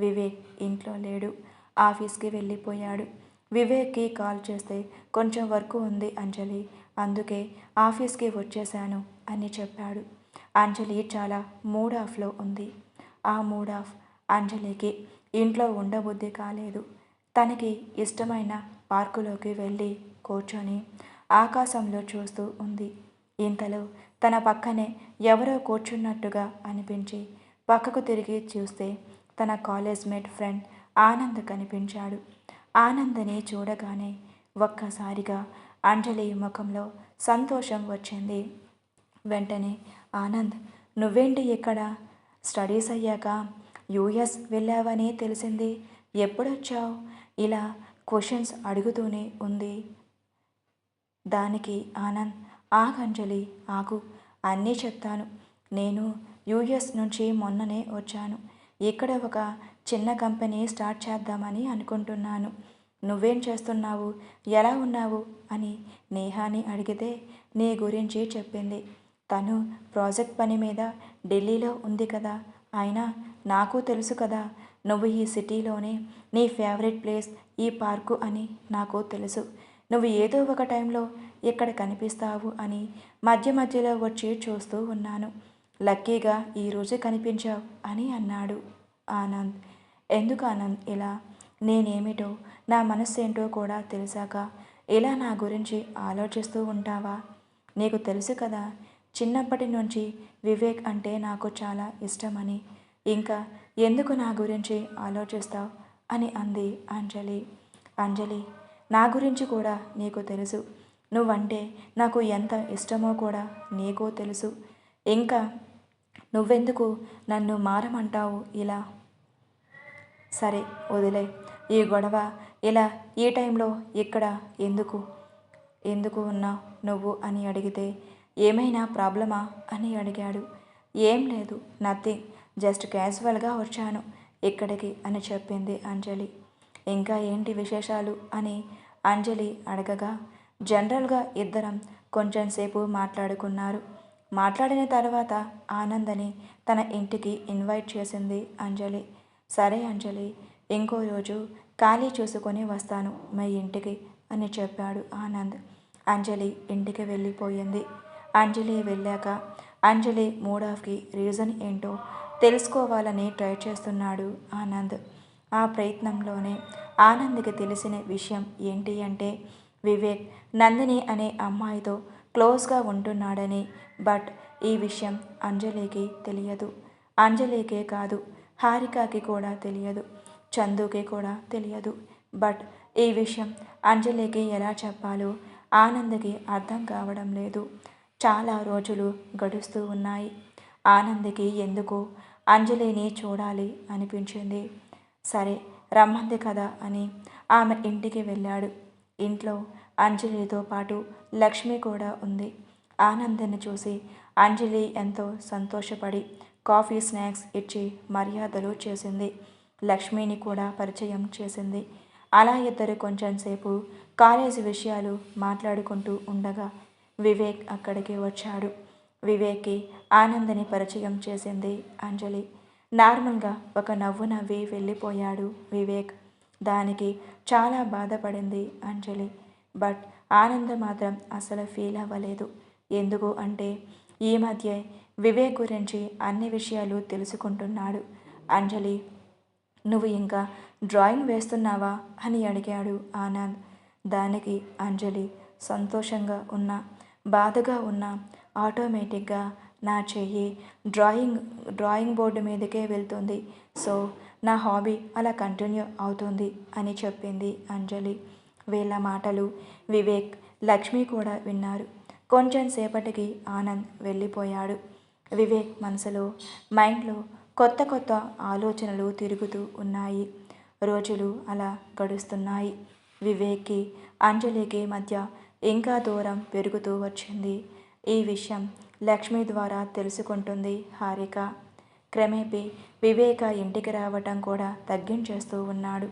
వివేక్ ఇంట్లో లేడు, ఆఫీస్కి వెళ్ళిపోయాడు. వివేక్కి కాల్ చేస్తే కొంచెం వర్క్ ఉంది అంజలి, అందుకే ఆఫీస్కి వచ్చేశాను అని చెప్పాడు. అంజలి చాలా మూడ్ ఆఫ్లో ఉంది. ఆ మూడ్ ఆఫ్ అంజలికి ఇంట్లో ఉండబుద్ధి కాలేదు. తనకి ఇష్టమైన పార్కులోకి వెళ్ళి కూర్చొని ఆకాశంలో చూస్తూ ఉంది. ఇంతలో తన పక్కనే ఎవరో కూర్చున్నట్టుగా అనిపించి పక్కకు తిరిగి చూస్తే తన కాలేజ్ మేట్ ఫ్రెండ్ ఆనంద్ కనిపించాడు. ఆనంద్ని చూడగానే ఒక్కసారిగా అంజలి ముఖంలో సంతోషం వచ్చింది. వెంటనే ఆనంద్, నువ్వేంటి ఇక్కడ? స్టడీస్ అయ్యాక యూఎస్ వెళ్ళావని తెలిసింది, ఎప్పుడొచ్చావు? ఇలా క్వశ్చన్స్ అడుగుతూనే ఉంది. దానికి ఆనంద్, ఆగంజలి ఆగు, అన్నీ చెప్తాను. నేను యూఎస్ నుంచి మొన్ననే వచ్చాను. ఇక్కడ ఒక చిన్న కంపెనీ స్టార్ట్ చేద్దామని అనుకుంటున్నాను. నువ్వేం చేస్తున్నావు, ఎలా ఉన్నావు అని నేహాని అడిగితే నీ గురించి చెప్పింది. తను ప్రాజెక్ట్ పని మీద ఢిల్లీలో ఉంది కదా, అయినా నాకు తెలుసు కదా, నువ్వు ఈ సిటీలోనే నీ ఫేవరెట్ ప్లేస్ ఈ పార్కు అని నాకు తెలుసు. నువ్వు ఏదో ఒక టైంలో ఇక్కడ కనిపిస్తావు అని మధ్య మధ్యలో వచ్చి చూస్తూ ఉన్నాను. లక్కీగా ఈరోజు కనిపించావు అని అన్నాడు ఆనంద్. ఎందుకు ఆనంద్ ఇలా? నేనేమిటో నా మనస్సేంటో కూడా తెలిసాక ఇలా నా గురించి ఆలోచిస్తూ ఉంటావా? నీకు తెలుసు కదా, చిన్నప్పటి నుంచి వివేక్ అంటే నాకు చాలా ఇష్టమని. ఇంకా ఎందుకు నా గురించి ఆలోచిస్తావు అని అంది అంజలి. అంజలి, నా గురించి కూడా నీకు తెలుసు. నువ్వంటే నాకు ఎంత ఇష్టమో కూడా నీకు తెలుసు. ఇంకా నువ్వెందుకు నన్ను మారమంటావు ఇలా? సరే వదిలే ఈ గొడవ. ఇలా ఈ టైంలో ఇక్కడ ఎందుకు ఎందుకు ఉన్నావు నువ్వు అని అడిగితే, ఏమైనా ప్రాబ్లమా అని అడిగాడు. ఏం లేదు, నథింగ్, జస్ట్ క్యాజువల్గా వచ్చాను ఇక్కడికి అని చెప్పింది అంజలి. ఇంకా ఏంటి విశేషాలు అని అంజలి అడగగా, జనరల్గా ఇద్దరం కొంచెం సేపు మాట్లాడుకున్నారు. మాట్లాడిన తర్వాత ఆనందని తన ఇంటికి ఇన్వైట్ చేసింది అంజలి. సరే అంజలి, ఇంకో రోజు ఖాళీ చూసుకొని వస్తాను మీ ఇంటికి అని చెప్పాడు ఆనంద్. అంజలి ఇంటికి వెళ్ళిపోయింది. అంజలి వెళ్ళాక అంజలి మూడ్ ఆఫ్కి రీజన్ ఏంటో తెలుసుకోవాలని ట్రై చేస్తున్నాడు ఆనంద్. ఆ ప్రయత్నంలోనే ఆనంద్కి తెలిసిన విషయం ఏంటి అంటే, వివేక్ నందిని అనే అమ్మాయితో క్లోజ్గా ఉంటున్నాడని. బట్ ఈ విషయం అంజలికి తెలియదు. అంజలికే కాదు, హారికకి కూడా తెలియదు, చందుకి కూడా తెలియదు. బట్ ఈ విషయం అంజలికి ఎలా చెప్పాలో ఆనంద్కి అర్థం కావడం లేదు. చాలా రోజులు గడుస్తూ ఉన్నాయి. ఆనంద్కి ఎందుకో అంజలిని చూడాలి అనిపించింది. సరే రమ్మంది కదా అని ఆమె ఇంటికి వెళ్ళాడు. ఇంట్లో అంజలితో పాటు లక్ష్మి కూడా ఉంది. ఆనంద్ని చూసి అంజలి ఎంతో సంతోషపడి కాఫీ స్నాక్స్ ఇచ్చి మర్యాదలు చేసింది. లక్ష్మిని కూడా పరిచయం చేసింది. అలా ఇద్దరు కొంచెం సేపు కాలేజీ విషయాలు మాట్లాడుకుంటూ ఉండగా వివేక్ అక్కడికి వచ్చాడు. వివేక్కి ఆనందని పరిచయం చేసింది అంజలి. నార్మల్గా ఒక నవ్వు నవ్వి వెళ్ళిపోయాడు వివేక్. దానికి చాలా బాధపడింది అంజలి. బట్ ఆనంద్ మాత్రం అసలు ఫీల్ అవ్వలేదు. ఎందుకు అంటే ఈ మధ్య వివేక్ గురించి అన్ని విషయాలు తెలుసుకుంటున్నాడు. అంజలి, నువ్వు ఇంకా డ్రాయింగ్ వేస్తున్నావా అని అడిగాడు ఆనంద్. దానికి అంజలి సంతోషంగా ఉన్న బాధగా ఉన్న ఆటోమేటిక్గా నా చెయ్యి డ్రాయింగ్ బోర్డు మీదకే వెళ్తుంది. సో నా హాబీ అలా కంటిన్యూ అవుతుంది అని చెప్పింది అంజలి. వీళ్ళ మాటలు వివేక్, లక్ష్మి కూడా విన్నారు. కొంచెం సేపటికి ఆనంద్ వెళ్ళిపోయాడు. వివేక్ మనసులో మైండ్లో కొత్త కొత్త ఆలోచనలు తిరుగుతూ ఉన్నాయి. రోజులు అలా గడుస్తున్నాయి. వివేక్కి అంజలికి మధ్య ఇంకా దూరం పెరుగుతూ వచ్చింది. ఈ విషయం లక్ష్మి ద్వారా తెలుసుకుంటుంది హారిక. క్రమేపీ వివేక ఇంటికి రావటం కూడా తగ్గించేస్తూ ఉన్నాడు.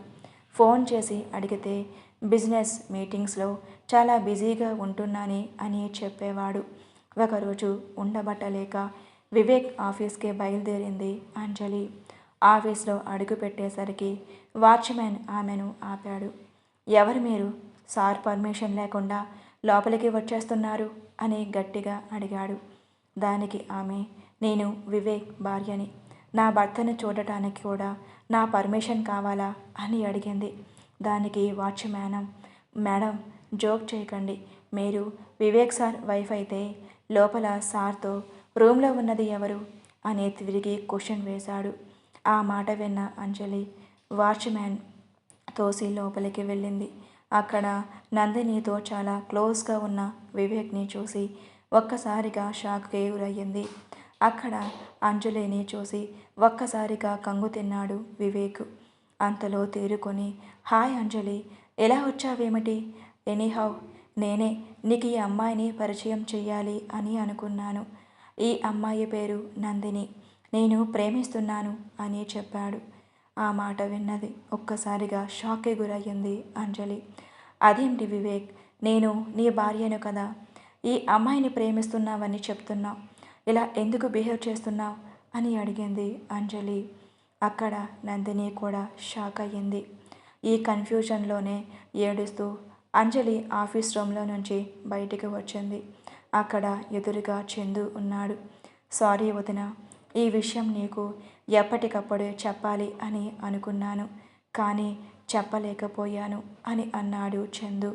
ఫోన్ చేసి అడిగితే బిజినెస్ మీటింగ్స్లో చాలా బిజీగా ఉంటున్నాని అని చెప్పేవాడు. ఒకరోజు ఉండబట్టలేక వివేక్ ఆఫీస్కి బయలుదేరింది అంజలి. ఆఫీస్లో అడుగు పెట్టేసరికి వాచ్మెన్ ఆమెను ఆపాడు. ఎవరు మీరు? సార్ పర్మిషన్ లేకుండా లోపలికి వచ్చేస్తున్నారు అని గట్టిగా అడిగాడు. దానికి ఆమె, నేను వివేక్ భార్యని, నా భర్తను చూడటానికి కూడా నా పర్మిషన్ కావాలా అని అడిగింది. దానికి వాచ్మ్యాన్, మేడం జోక్ చేయకండి, మీరు వివేక్ సార్ వైఫ్ అయితే లోపల సార్తో రూమ్లో ఉన్నది ఎవరు అని తిరిగి క్వశ్చన్ వేశాడు. ఆ మాట విన్న అంజలి వాచ్మ్యాన్ తోసి లోపలికి వెళ్ళింది. అక్కడ నందినితో చాలా క్లోజ్గా ఉన్న వివేక్ని చూసి ఒక్కసారిగా షాక్కి గురయ్యింది. అక్కడ అంజలిని చూసి ఒక్కసారిగా కంగు తిన్నాడు వివేక్. అంతలో తేరుకొని, హాయ్ అంజలి, ఎలా వచ్చావేమిటి? ఎనీహౌ నేనే నీకు ఈ అమ్మాయిని పరిచయం చెయ్యాలి అని అనుకున్నాను. ఈ అమ్మాయి పేరు నందిని, నేను ప్రేమిస్తున్నాను అని చెప్పాడు. ఆ మాట విన్నది ఒక్కసారిగా షాక్కి గురయ్యింది అంజలి. అదేంటి వివేక్, నేను నీ భార్యను కదా, ఈ అమ్మాయిని ప్రేమిస్తున్నావని చెప్తున్నావు, ఇలా ఎందుకు బిహేవ్ చేస్తున్నావు అని అడిగింది అంజలి. అక్కడ నందిని కూడా షాక్ అయ్యింది. ఈ కన్ఫ్యూజన్లోనే ఏడుస్తూ అంజలి ఆఫీస్ రూమ్లో నుంచి బయటికి వచ్చింది. అక్కడ ఎదురుగా చందు ఉన్నాడు. సారీ వదిన, ఈ విషయం నీకు ఎప్పటికప్పుడే చెప్పాలి అని అనుకున్నాను, కానీ చెప్పలేకపోయాను అని అన్నాడు చందు.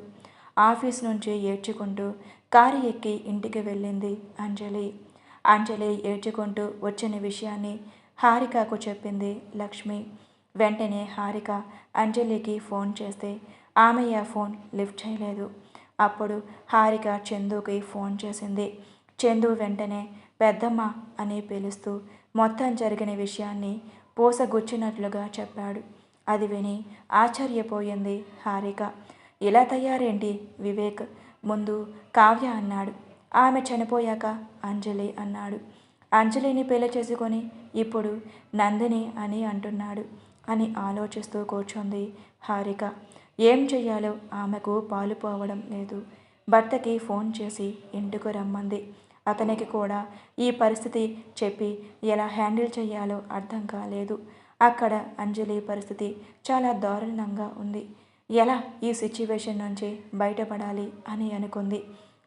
ఆఫీస్ నుంచి ఏడ్చుకుంటూ కారు ఎక్కి ఇంటికి వెళ్ళింది అంజలి. అంజలి ఏడ్చుకుంటూ వచ్చిన విషయాన్ని హారికకు చెప్పింది లక్ష్మి. వెంటనే హారిక అంజలికి ఫోన్ చేస్తే ఆమె ఆ ఫోన్ లిఫ్ట్ చేయలేదు. అప్పుడు హారిక చందుకి ఫోన్ చేసింది. చందు వెంటనే పెద్దమ్మ అని పిలుస్తూ మొత్తం జరిగిన విషయాన్ని పూసగుచ్చినట్లుగా చెప్పాడు. అది విని ఆశ్చర్యపోయింది హారిక. ఇలా తయారేంటి వివేక్? ముందు కావ్య అన్నాడు. ఆమె చనిపోయాక అంజలి అన్నాడు. అంజలిని పెళ్లి చేసుకొని ఇప్పుడు నందిని అని అంటున్నాడు అని ఆలోచిస్తూ కూర్చుంది హారిక. ఏం చెయ్యాలో ఆమెకు పాలుపోవడం లేదు. భర్తకి ఫోన్ చేసి ఇంటికి రమ్మంది. అతనికి కూడా ఈ పరిస్థితి చెప్పి ఎలా హ్యాండిల్ చేయాలో అర్థం కాలేదు. అక్కడ అంజలి పరిస్థితి చాలా దారుణంగా ఉంది. ఎలా ఈ సిచ్యువేషన్ నుంచి బయటపడాలి అని అనుకుంది.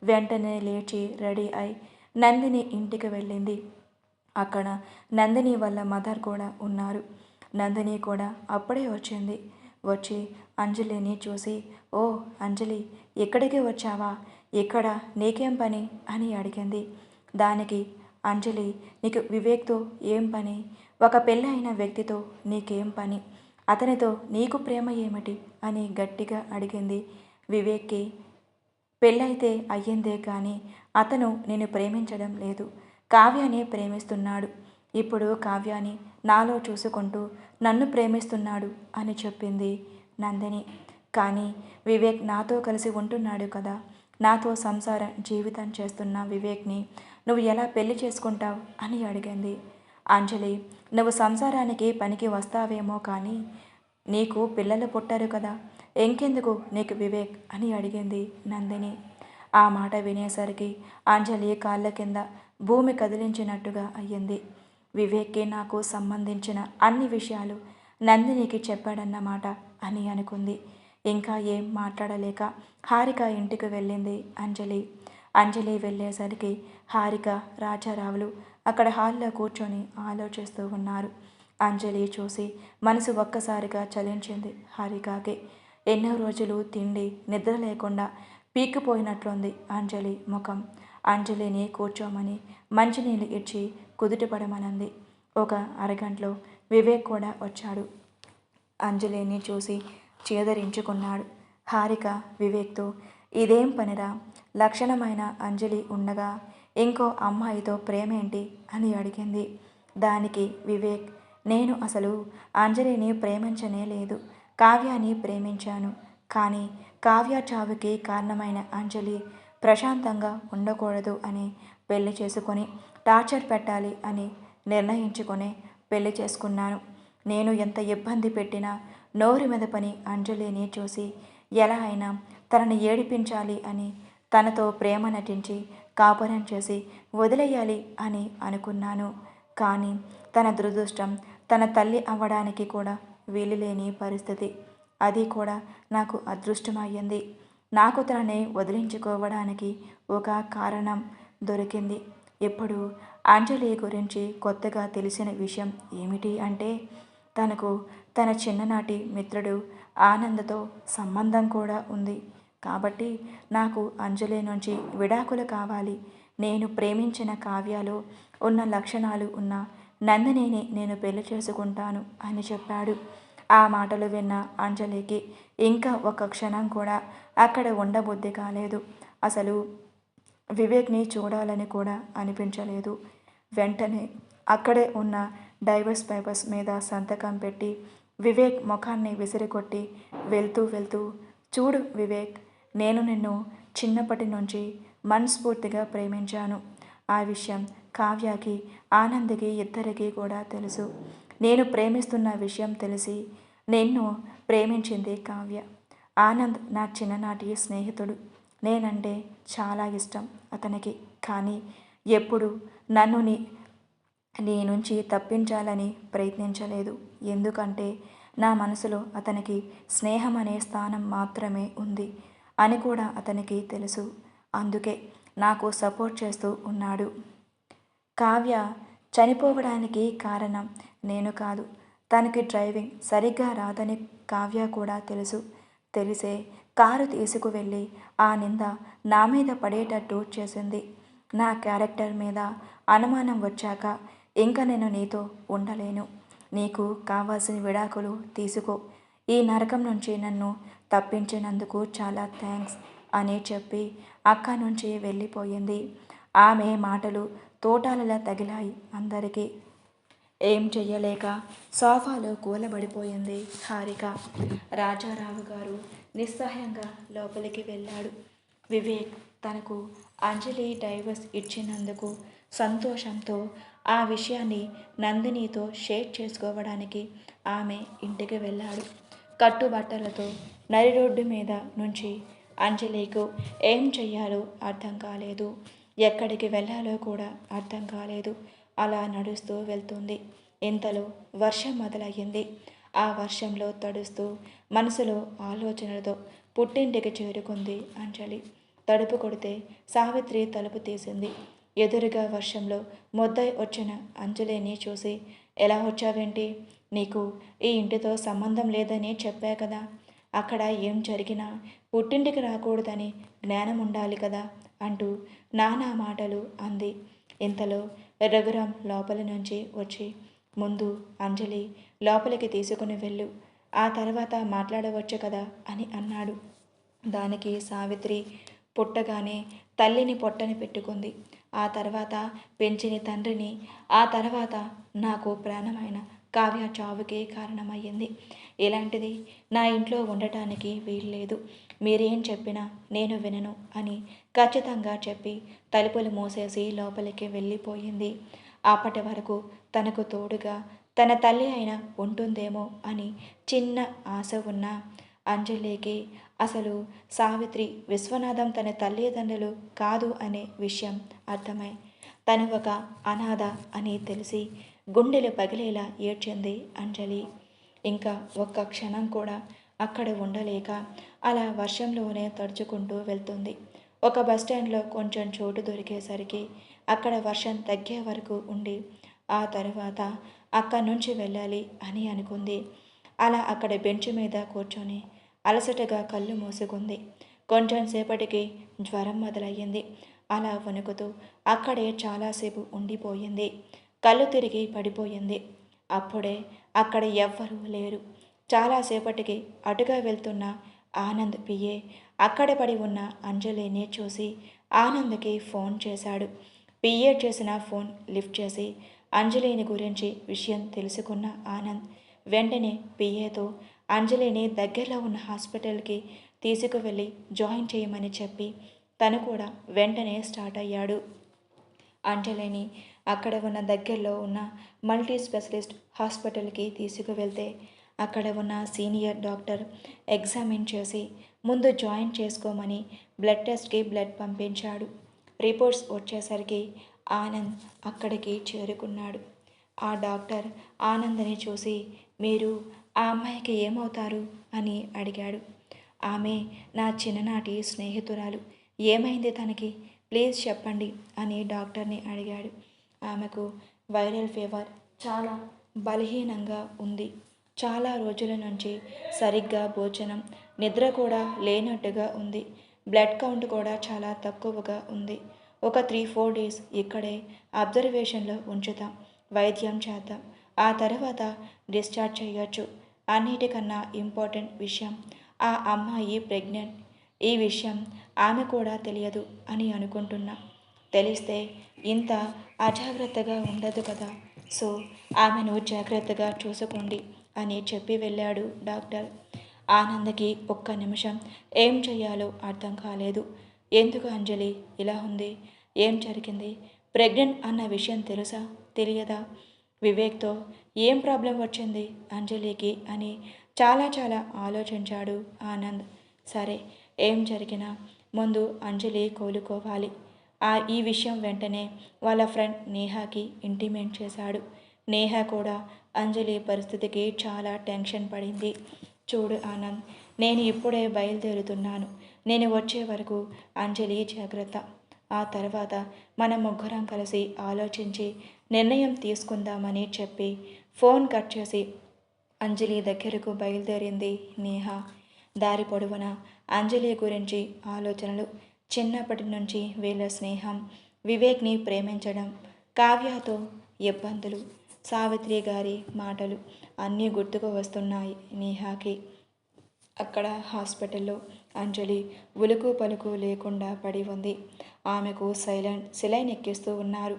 వెంటనే లేచి రెడీ అయి నందిని ఇంటికి వెళ్ళింది. అక్కడ నందిని వాళ్ళ మదర్ కూడా ఉన్నారు. నందిని కూడా అప్పుడే వచ్చింది. వచ్చి అంజలిని చూసి, ఓ అంజలి, ఇక్కడికి వచ్చావా? ఇక్కడ నీకేం పని అని అడిగింది. దానికి అంజలి, నీకు వివేక్తో ఏం పని? ఒక పెళ్ళైన వ్యక్తితో నీకేం పని? అతనితో నీకు ప్రేమ ఏమిటి అని గట్టిగా అడిగింది. వివేక్కి పెళ్ళైతే అయ్యిందే కానీ అతను నేను ప్రేమించడం లేదు. కావ్యాని ప్రేమిస్తున్నాడు. ఇప్పుడు కావ్యాని నాలో చూసుకుంటూ నన్ను ప్రేమిస్తున్నాడు అని చెప్పింది నందిని. కానీ వివేక్ నాతో కలిసి ఉంటున్నాడు కదా, నాతో సంసార జీవితం చేస్తున్న వివేక్ని నువ్వు ఎలా పెళ్లి చేసుకుంటావు అని అడిగింది. అంజలి, నువ్వు సంసారానికి పనికి వస్తావేమో కానీ నీకు పిల్లలు పుట్టారు కదా, ఇంకెందుకు నీకు వివేక్ అని అడిగింది నందిని. ఆ మాట వినేసరికి అంజలి కాళ్ళ కింద భూమి కదిలించినట్టుగా అయ్యింది. వివేక్కి నాకు సంబంధించిన అన్ని విషయాలు నందినికి చెప్పాడన్నమాట అని అనుకుంది. ఇంకా ఏం మాట్లాడలేక హారిక ఇంటికి వెళ్ళింది అంజలి. అంజలి వెళ్ళేసరికి హారిక, రాజారావులు అక్కడ హాల్లో కూర్చొని ఆలోచిస్తూ ఉన్నారు. అంజలి చూసి మనసు ఒక్కసారిగా చలించింది హారికకి. ఎన్నో రోజులు తిండి నిద్ర లేకుండా పీక్కుపోయినట్లుంది అంజలి ముఖం. అంజలిని కూర్చోమని మంచినీళ్ళు ఇచ్చి కుదుటపడమనంది. ఒక అరగంటలో వివేక్ కూడా వచ్చాడు. అంజలిని చూసి చేదరించుకున్నాడు. హారిక వివేక్తో, ఇదేం పనిరా, లక్షణమైన అంజలి ఉండగా ఇంకో అమ్మాయితో ప్రేమేంటి అని అడిగింది. దానికి వివేక్, నేను అసలు అంజలిని ప్రేమించనే లేదు, కావ్యాని ప్రేమించాను. కానీ కావ్య చావుకి కారణమైన అంజలి ప్రశాంతంగా ఉండకూడదు అని పెళ్లి చేసుకొని టార్చర్ పెట్టాలి అని నిర్ణయించుకొని పెళ్లి చేసుకున్నాను. నేను ఎంత ఇబ్బంది పెట్టినా నోరు మీద పని అంజలిని చూసి ఎలా అయినా తనని ఏడిపించాలి అని తనతో ప్రేమ నటించి కాపురం చేసి వదిలేయాలి అని అనుకున్నాను. కానీ తన దురదృష్టం తన తల్లి అవ్వడానికి కూడా వీలులేని పరిస్థితి. అది కూడా నాకు అదృష్టమయ్యింది. నాకు తనని వదిలించుకోవడానికి ఒక కారణం దొరికింది. ఇప్పుడు అంజలి గురించి కొత్తగా తెలిసిన విషయం ఏమిటి అంటే తనకు తన చిన్ననాటి మిత్రుడు ఆనంద్తో సంబంధం కూడా ఉంది. కాబట్టి నాకు అంజలి నుంచి విడాకులు కావాలి. నేను ప్రేమించిన కావ్యలో ఉన్న లక్షణాలు ఉన్న నందినిని నేను పెళ్లి చేసుకుంటాను అని చెప్పాడు. ఆ మాటలు విన్న అంజలికి ఇంకా ఒక క్షణం కూడా అక్కడ ఉండబుద్ధి కాలేదు. అసలు వివేక్ని చూడాలని కూడా అనిపించలేదు. వెంటనే అక్కడే ఉన్న డైవర్స్ పేపర్స్ మీద సంతకం పెట్టి వివేక్ ముఖాన్ని విసిరికొట్టి వెళ్తూ వెళ్తూ, చూడు వివేక్, నేను నిన్ను చిన్నప్పటి నుంచి మనస్ఫూర్తిగా ప్రేమించాను. ఆ విషయం కావ్యకి ఆనంద్కి ఇద్దరికీ కూడా తెలుసు. నేను ప్రేమిస్తున్న విషయం తెలిసి నిన్ను ప్రేమించింది కావ్య. ఆనంద్ నా చిన్ననాటి స్నేహితుడు. నేనంటే చాలా ఇష్టం అతనికి. కానీ ఎప్పుడు నన్ను నీ నుంచి తప్పించాలని ప్రయత్నించలేదు. ఎందుకంటే నా మనసులో అతనికి స్నేహం అనే స్థానం మాత్రమే ఉంది. అని కూడా అతనికి తెలుసు. అందుకే నాకు సపోర్ట్ చేస్తూ ఉన్నాడు. కావ్య చనిపోవడానికి కారణం నేను కాదు. తనకి డ్రైవింగ్ సరిగ్గా రాదని కావ్య కూడా తెలుసు. తెలిసే కారు తీసుకువెళ్ళి ఆ నింద నా మీద పడేటట్టు చేసింది. నా క్యారెక్టర్ మీద అనుమానం వచ్చాక ఇంక నేను నీతో ఉండలేను. నీకు కావాల్సిన విడాకులు తీసుకో. ఈ నరకం నుంచి నన్ను తప్పించినందుకు చాలా థ్యాంక్స్ అని చెప్పి అక్కడి నుంచి వెళ్ళిపోయింది. ఆమె మాటలు తోటాలలా తగిలాయి అందరికీ. ఏం చెయ్యలేక సోఫాలో కూలబడిపోయింది హారిక. రాజారావు గారు నిస్సహాయంగా లోపలికి వెళ్ళాడు. వివేక్ తనకు అంజలి డైవర్స్ ఇచ్చినందుకు సంతోషంతో ఆ విషయాన్ని నందినితో షేర్ చేసుకోవడానికి ఆమె ఇంటికి వెళ్ళాడు. కట్టుబట్టలతో నరి రోడ్డు మీద నుంచి అంజలికు ఏం చెయ్యాలో అర్థం కాలేదు. ఎక్కడికి వెళ్ళాలో కూడా అర్థం కాలేదు. అలా నడుస్తూ వెళ్తుంది. ఇంతలో వర్షం మొదలయ్యింది. ఆ వర్షంలో తడుస్తూ మనసులో ఆలోచనలతో పుట్టింటికి చేరుకుంది అంజలి. తలుపు కొడితే సావిత్రి తలుపు తీసింది. ఎదురుగా వర్షంలో మొద్దై వచ్చిన అంజలిని చూసి, ఎలా వచ్చావేంటి? నీకు ఈ ఇంటితో సంబంధం లేదని చెప్పా కదా. అక్కడ ఏం జరిగినా పుట్టింటికి రాకూడదని జ్ఞానం ఉండాలి కదా అంటూ నానా మాటలు అంది. ఇంతలో రఘురాం లోపలి నుంచి వచ్చి, ముందు అంజలి లోపలికి తీసుకుని వెళ్ళు, ఆ తర్వాత మాట్లాడవచ్చు కదా అని అన్నాడు. దానికి సావిత్రి పుట్టగానే తల్లిని పొట్టని పెట్టుకుంది. ఆ తర్వాత పెంచిని తండ్రిని, ఆ తర్వాత నాకు ప్రాణమైన కావ్య చావుకే కారణమయ్యింది. ఇలాంటిది నా ఇంట్లో ఉండటానికి వీల్లేదు. మీరేం చెప్పినా నేను వినను అని ఖచ్చితంగా చెప్పి తలుపులు మూసేసి లోపలికి వెళ్ళిపోయింది. అప్పటి వరకు తనకు తోడుగా తన తల్లి అయినా ఉంటుందేమో అని చిన్న ఆశ ఉన్న అంజలికి అసలు సావిత్రి, విశ్వనాథం తన తల్లిదండ్రులు కాదు అనే విషయం అర్థమై తను ఒక అనాథ అని తెలిసి గుండెలు పగిలేలా ఏడ్చింది అంజలి. ఇంకా ఒక్క క్షణం కూడా అక్కడ ఉండలేక అలా వర్షంలోనే తడుచుకుంటూ వెళ్తుంది. ఒక బస్టాండ్లో కొంచెం చోటు దొరికేసరికి అక్కడ వర్షం తగ్గే వరకు ఉండి ఆ తరువాత అక్కడి నుంచి వెళ్ళాలి అని అనుకుంది. అలా అక్కడ బెంచ్ మీద కూర్చొని అలసటగా కళ్ళు మూసుకుంది. కొంచెం సేపటికి జ్వరం మొదలయ్యింది. అలా వణుకుతూ అక్కడే చాలాసేపు ఉండిపోయింది. కళ్ళు తిరిగి పడిపోయింది. అప్పుడే అక్కడ ఎవ్వరూ లేరు. చాలాసేపటికి అటుగా వెళ్తున్న ఆనంద్ పిఏ అక్కడ పడి ఉన్న అంజలిని చూసి ఆనంద్కి ఫోన్ చేశాడు. పిఏ చేసిన ఫోన్ లిఫ్ట్ చేసి అంజలిని గురించి విషయం తెలుసుకున్న ఆనంద్ వెంటనే పిఏతో అంజలిని దగ్గరలో ఉన్న హాస్పిటల్కి తీసుకువెళ్ళి జాయిన్ చేయమని చెప్పి తను కూడా వెంటనే స్టార్ట్ అయ్యాడు. అంజలిని అక్కడ ఉన్న దగ్గరలో ఉన్న మల్టీ స్పెషలిస్ట్ హాస్పిటల్కి తీసుకువెళ్తే అక్కడ ఉన్న సీనియర్ డాక్టర్ ఎగ్జామిన్ చేసి ముందు జాయిన్ చేసుకోమని బ్లడ్ టెస్ట్కి బ్లడ్ పంపించాడు. రిపోర్ట్స్ వచ్చేసరికి ఆనంద్ అక్కడికి చేరుకున్నాడు. ఆ డాక్టర్ ఆనంద్ని చూసి, మీరు ఆ అమ్మాయికి ఏమవుతారు అని అడిగాడు. ఆమె నా చిన్ననాటి స్నేహితురాలు. ఏమైంది తనకి? ప్లీజ్ చెప్పండి అని డాక్టర్ని అడిగాడు. ఆమెకు వైరల్ ఫీవర్, చాలా బలహీనంగా ఉంది. చాలా రోజుల నుంచి సరిగ్గా భోజనం, నిద్ర కూడా లేనట్టుగా ఉంది. బ్లడ్ కౌంట్ కూడా చాలా తక్కువగా ఉంది. ఒక 3-4 డేస్ ఇక్కడే అబ్జర్వేషన్లో ఉంచుతాం, వైద్యం చేద్దాం, ఆ తర్వాత డిశ్చార్జ్ చేయొచ్చు. అన్నిటికన్నా ఇంపార్టెంట్ విషయం, ఆ అమ్మాయి ప్రెగ్నెంట్. ఈ విషయం ఆమె కూడా తెలియదు అని అనుకుంటున్నా. తెలిస్తే ఇంత అజాగ్రత్తగా ఉండదు కదా. సో ఆమెను జాగ్రత్తగా చూసుకోండి అని చెప్పి వెళ్ళాడు డాక్టర్. ఆనంద్కి ఒక్క నిమిషం ఏం చెయ్యాలో అర్థం కాలేదు. ఎందుకు అంజలి ఇలా ఉంది? ఏం జరిగింది? ప్రెగ్నెంట్ అన్న విషయం తెలుసా తెలియదా? వివేక్తో ఏం ప్రాబ్లం వచ్చింది అంజలికి అని చాలా ఆలోచించాడు ఆనంద్. సరే, ఏం జరిగినా ముందు అంజలి కోలుకోవాలి. ఈ విషయం వెంటనే వాళ్ళ ఫ్రెండ్ నేహాకి ఇంటిమేట్ చేశాడు. నేహ కూడా అంజలి పరిస్థితికి చాలా టెన్షన్ పడింది. చూడు ఆనంద్, నేను ఇప్పుడే బయలుదేరుతున్నాను. నేను వచ్చే వరకు అంజలి జాగ్రత్త. ఆ తర్వాత మనం ముగ్గురం కలిసి ఆలోచించి నిర్ణయం తీసుకుందామని చెప్పి ఫోన్ కట్ చేసి అంజలి దగ్గరకు బయలుదేరింది నేహ. దారి పొడవునా అంజలి గురించి ఆలోచనలు, చిన్నప్పటి నుంచి వీళ్ళ స్నేహం, వివేక్ని ప్రేమించడం, కావ్యతో ఇబ్బందులు, సావిత్రి గారి మాటలు అన్నీ గుర్తుకు వస్తున్నాయి నేహాకి. అక్కడ హాస్పిటల్లో అంజలి ఉలుకు పలుకు లేకుండా పడి ఉంది. ఆమెకు సిలైన్ ఎక్కిస్తూ ఉన్నారు.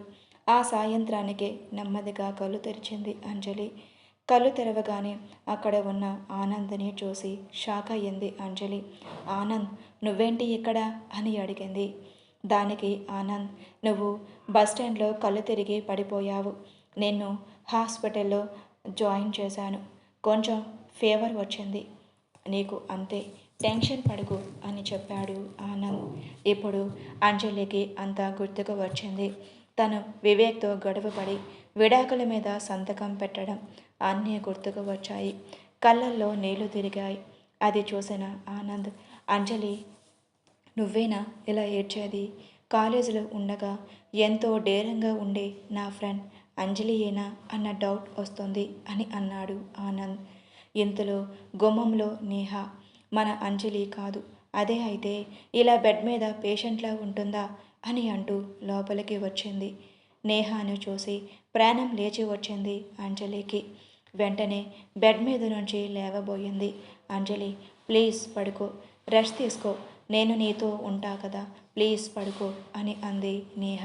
ఆ సాయంత్రానికే నెమ్మదిగా కళ్ళు తెరిచింది అంజలి. కళ్ళు తెరవగానే అక్కడ ఉన్న ఆనంద్ని చూసి షాక్ అయ్యింది అంజలి. ఆనంద్, నువ్వేంటి ఇక్కడ అని అడిగింది. దానికి ఆనంద్, నువ్వు బస్టాండ్లో కళ్ళు తిరిగి పడిపోయావు. నిన్ను హాస్పిటల్లో జాయిన్ చేశాను. కొంచెం ఫీవర్ వచ్చింది నీకు, అంతే, టెన్షన్ పడకు అని చెప్పాడు ఆనంద్. ఇప్పుడు అంజలికి అంతా గుర్తుకు వచ్చింది. తను వివేక్తో గొడవపడి విడాకుల మీద సంతకం పెట్టడం అన్నీ గుర్తుకు వచ్చాయి. కళ్ళల్లో నీళ్లు తిరిగాయి. అది చూసిన ఆనంద్, అంజలి, నువ్వేనా ఇలా ఏడ్చేది? కాలేజీలో ఉండగా ఎంతో డేరంగా ఉండే నా ఫ్రెండ్ అంజలియేనా అన్న డౌట్ వస్తుంది అని అన్నాడు ఆనంద్. ఇంతలో గుమ్మంలో నేహ, మన అంజలి కాదు, అదే అయితే ఇలా బెడ్ మీద పేషెంట్లా ఉంటుందా అని అంటూ లోపలికి వచ్చింది. నేహాను చూసి ప్రాణం లేచి వచ్చింది అంజలికి. వెంటనే బెడ్ మీద నుంచి లేవబోయింది. అంజలి, ప్లీజ్ పడుకో, రెస్ట్ తీసుకో, నేను నీతో ఉంటా కదా, ప్లీజ్ పడుకో అని అంది నేహ.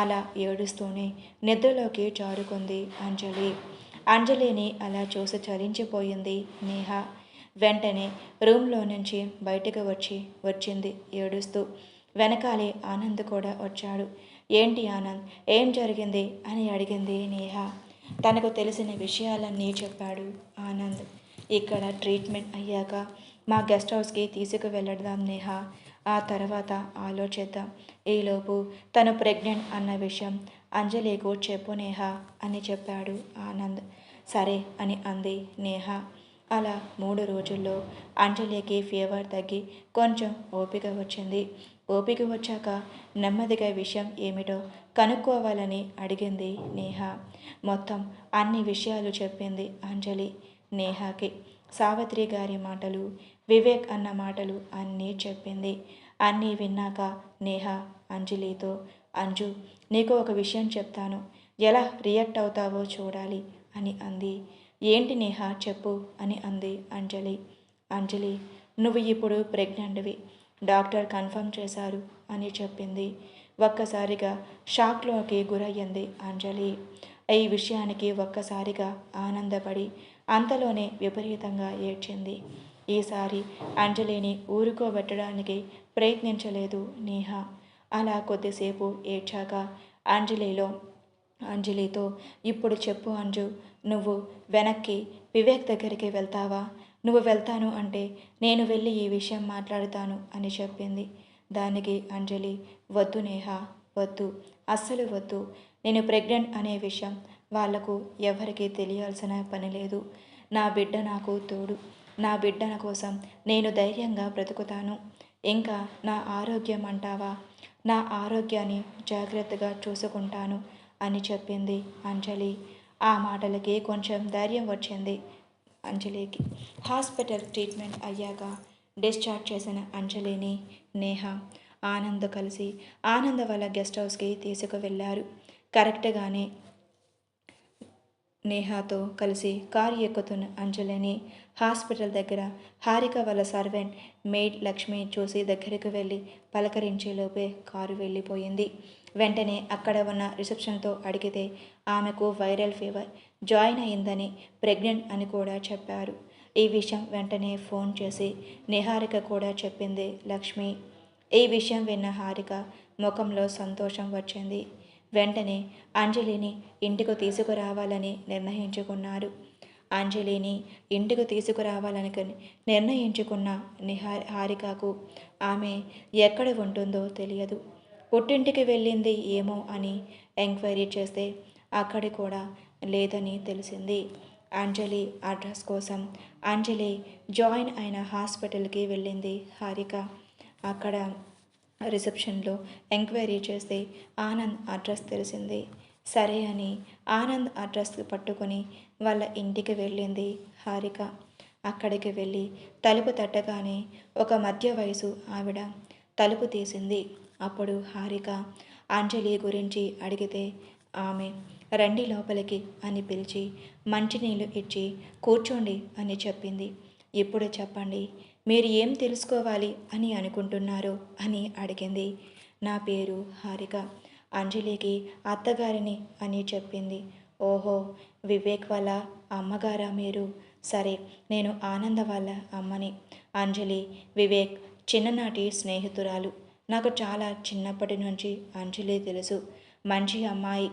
అలా ఏడుస్తూనే నిద్రలోకి జారుకుంది అంజలి. అంజలిని అలా చూసి చలించిపోయింది నేహ. వెంటనే రూమ్లో నుంచి బయటకు వచ్చింది ఏడుస్తూ. వెనకాలే ఆనంద్ కూడా వచ్చాడు. ఏంటి ఆనంద్, ఏం జరిగింది అని అడిగింది నేహ. తనకు తెలిసిన విషయాలన్నీ చెప్పాడు ఆనంద్. ఇక్కడ ట్రీట్మెంట్ అయ్యాక మా గెస్ట్ హౌస్కి తీసుకువెళ్ళడదాం నేహ, ఆ తర్వాత ఆలోచిద్దాం. ఈలోపు తను ప్రెగ్నెంట్ అన్న విషయం అంజలికు చెప్పు నేహ అని చెప్పాడు ఆనంద్. సరే అని అంది నేహ. అలా 3 రోజుల్లో అంజలికి ఫీవర్ తగ్గి కొంచెం ఓపిక వచ్చింది. ఓపిక వచ్చాక నెమ్మదిగా విషయం ఏమిటో కనుక్కోవాలని అడిగింది నేహ. మొత్తం అన్ని విషయాలు చెప్పింది అంజలి నేహకి. సావిత్రి గారి మాటలు, వివేక్ అన్న మాటలు అన్నీ చెప్పింది. అన్నీ విన్నాక నేహ అంజలితో, అంజు, నీకు ఒక విషయం చెప్తాను, ఎలా రియాక్ట్ అవుతావో చూడాలి అని అంది. ఏంటి నేహ, చెప్పు అని అంది అంజలి. అంజలి, నువ్వు ఇప్పుడు ప్రెగ్నెంట్వి, డాక్టర్ కన్ఫర్మ్ చేశారు అని చెప్పింది. ఒక్కసారిగా షాక్లోకి గురయ్యింది అంజలి. ఈ విషయానికి ఒక్కసారిగా ఆనందపడి అంతలోనే విపరీతంగా ఏడ్చింది. ఈసారి అంజలిని ఊరుకోబెట్టడానికి ప్రయత్నించలేదు నేహ. అలా కొద్దిసేపు ఏడ్చాక అంజలితో, ఇప్పుడు చెప్పు అంజు, నువ్వు వెనక్కి వివేక్ దగ్గరికి వెళ్తావా? నువ్వు వెళ్తాను అంటే నేను వెళ్ళి ఈ విషయం మాట్లాడతాను అని చెప్పింది. దానికి అంజలి, వద్దు నేహ, వద్దు, అస్సలు వద్దు. నేను ప్రెగ్నెంట్ అనే విషయం వాళ్లకు ఎవరికీ తెలియాల్సిన పని లేదు. నా బిడ్డ నాకు తోడు. నా బిడ్డ కోసం నేను ధైర్యంగా బ్రతుకుతాను. ఇంకా నా ఆరోగ్యం అంటావా? నా ఆరోగ్యాన్ని జాగ్రత్తగా చూసుకుంటాను అని చెప్పింది అంజలి. ఆ మాటలకి కొంచెం ధైర్యం వచ్చింది అంజలికి. హాస్పిటల్ ట్రీట్మెంట్ అయ్యాక డిశ్చార్జ్ చేసిన అంజలిని నేహ, ఆనంద్ కలిసి ఆనంద్ వాళ్ళ గెస్ట్ హౌస్కి తీసుకువెళ్ళారు. కరెక్ట్గానే నేహాతో కలిసి కారు ఎక్కుతున్న అంజలిని హాస్పిటల్ దగ్గర హారిక వాళ్ళ సర్వెంట్ మెయిడ్ లక్ష్మి చూసి దగ్గరికి వెళ్ళి పలకరించేలోపే కారు వెళ్ళిపోయింది. వెంటనే అక్కడ ఉన్న రిసెప్షన్తో అడిగితే ఆమెకు వైరల్ ఫీవర్, జాయిన్ అయిందని, ప్రెగ్నెంట్ అని కూడా చెప్పారు. ఈ విషయం వెంటనే ఫోన్ చేసి నిహారిక కూడా చెప్పింది లక్ష్మి. ఈ విషయం విన్న హారిక ముఖంలో సంతోషం వచ్చింది. వెంటనే అంజలిని ఇంటికి తీసుకురావాలని నిర్ణయించుకున్నారు. అంజలిని ఇంటికి తీసుకురావాలని నిర్ణయించుకున్న హారికకు ఆమె ఎక్కడ ఉంటుందో తెలియదు. పుట్టింటికి వెళ్ళింది ఏమో అని ఎంక్వైరీ చేస్తే అక్కడి కూడా లేదని తెలిసింది. అంజలి అడ్రస్ కోసం అంజలి జాయిన్ అయిన హాస్పిటల్కి వెళ్ళింది హారిక. అక్కడ రిసెప్షన్లో ఎంక్వైరీ చేస్తే ఆనంద్ అడ్రస్ తెలిసింది. సరే అని ఆనంద్ అడ్రస్ పట్టుకొని వాళ్ళ ఇంటికి వెళ్ళింది హారిక. అక్కడికి వెళ్ళి తలుపు తట్టగానే ఒక మధ్య వయసు ఆవిడ తలుపు తీసింది. అప్పుడు హారిక అంజలి గురించి అడిగితే ఆమె రండి లోపలికి అని పిలిచి మంచినీళ్ళు ఇచ్చి కూర్చోండి అని చెప్పింది. ఇప్పుడు చెప్పండి, మీరు ఏం తెలుసుకోవాలి అని అనుకుంటున్నారు అని అడిగింది. నా పేరు హారిక, అంజలికి అత్తగారిని అని చెప్పింది. ఓహో, వివేక్ వాళ్ళ అమ్మగారా మీరు? సరే, నేను ఆనంద వాళ్ళ అమ్మని. అంజలి వివేక్ చిన్ననాటి స్నేహితురాలు. నాకు చాలా చిన్నప్పటి నుంచి అంజలి తెలుసు. మంచి అమ్మాయి.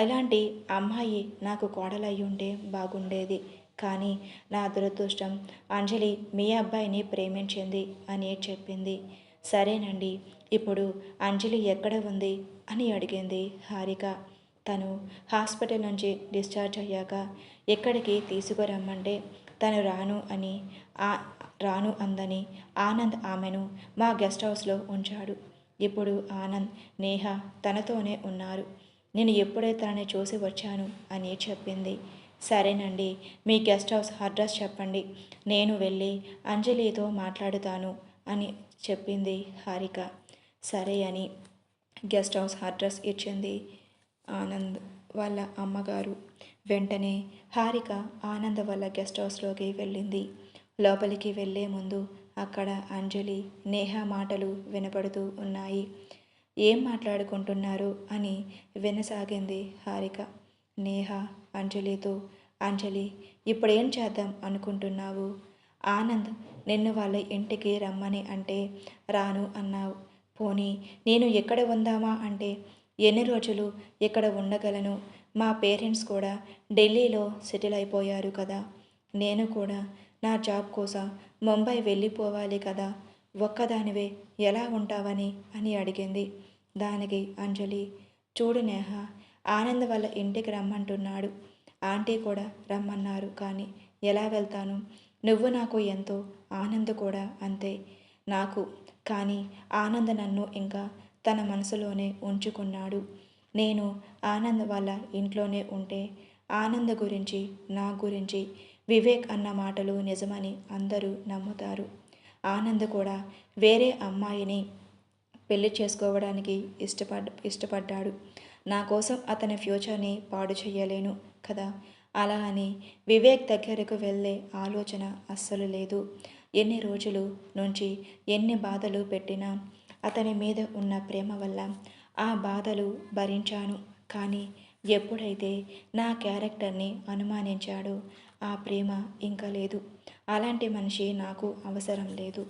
అలాంటి అమ్మాయి నాకు కోడలయ్యి ఉంటే బాగుండేది. కానీ నా దురదృష్టం అంజలి మీ అబ్బాయిని ప్రేమించింది అని చెప్పింది. సరేనండి, ఇప్పుడు అంజలి ఎక్కడ ఉంది అని అడిగింది హారిక. తను హాస్పిటల్ నుంచి డిశ్చార్జ్ అయ్యాక ఎక్కడికి తీసుకురమ్మంటే తను రాను అందని ఆనంద్ ఆమెను మా గెస్ట్ హౌస్లో ఉంచాడు. ఇప్పుడు ఆనంద్, నేహ తనతోనే ఉన్నారు. నేను ఎప్పుడే తనని చూసి వచ్చాను అని చెప్పింది. సరేనండి, మీ గెస్ట్ హౌస్ అడ్రస్ చెప్పండి, నేను వెళ్ళి అంజలితో మాట్లాడుతాను అని చెప్పింది హారిక. సరే అని గెస్ట్ హౌస్ అడ్రస్ ఇచ్చింది ఆనంద్ వాళ్ళ అమ్మగారు. వెంటనే హారిక ఆనంద్ వాళ్ళ గెస్ట్ హౌస్లోకి వెళ్ళింది. లోపలికి వెళ్ళే ముందు అక్కడ అంజలి, నేహ మాటలు వినపడుతూ ఉన్నాయి. ఏం మాట్లాడుకుంటున్నారు అని వినసాగింది హారిక నేహ అంజలితో. అంజలి, ఇప్పుడేం చేద్దాం అనుకుంటున్నావు? ఆనంద్ నిన్ను వాళ్ళ ఇంటికి రమ్మని అంటే రాను అన్నావు. పోనీ నేను ఎక్కడ ఉందామా అంటే ఎన్ని రోజులు ఇక్కడ ఉండగలను? మా పేరెంట్స్ కూడా ఢిల్లీలో సెటిల్ అయిపోయారు కదా. నేను కూడా నా జాబ్ కోసం ముంబై వెళ్ళిపోవాలి కదా. ఒక్కదానివే ఎలా ఉంటావని అని అడిగింది. దానికి అంజలి, చూడు నేహ, ఆనంద్ వాళ్ళ ఇంటికి రమ్మంటున్నాడు. ఆంటీ కూడా రమ్మన్నారు. కానీ ఎలా వెళ్తాను? నువ్వు నాకు ఎంతో, ఆనంద్ కూడా అంతే నాకు. కానీ ఆనంద్ నన్ను ఇంకా తన మనసులోనే ఉంచుకున్నాడు. నేను ఆనంద్ వాళ్ళ ఇంట్లోనే ఉంటే ఆనంద్ గురించి, నా గురించి వివేక్ అన్న మాటలు నిజమని అందరూ నమ్ముతారు. ఆనంద్ కూడా వేరే అమ్మాయిని పెళ్లి చేసుకోవడానికి ఇష్టపడ్డాడు. నా కోసం అతని ఫ్యూచర్ని పాడు చేయలేను కదా. అలా అని వివేక్ దగ్గరకు వెళ్ళే ఆలోచన అస్సలు లేదు. ఎన్ని రోజులు నుంచి ఎన్ని బాధలు పెట్టినా అతని మీద ఉన్న ప్రేమ వల్ల ఆ బాధలు భరించాను. కానీ ఎప్పుడైతే నా క్యారెక్టర్ని అనుమానించాడో ఆ ప్రేమ ఇంకా లేదు. అలాంటి మనిషి నాకు అవసరం లేదు.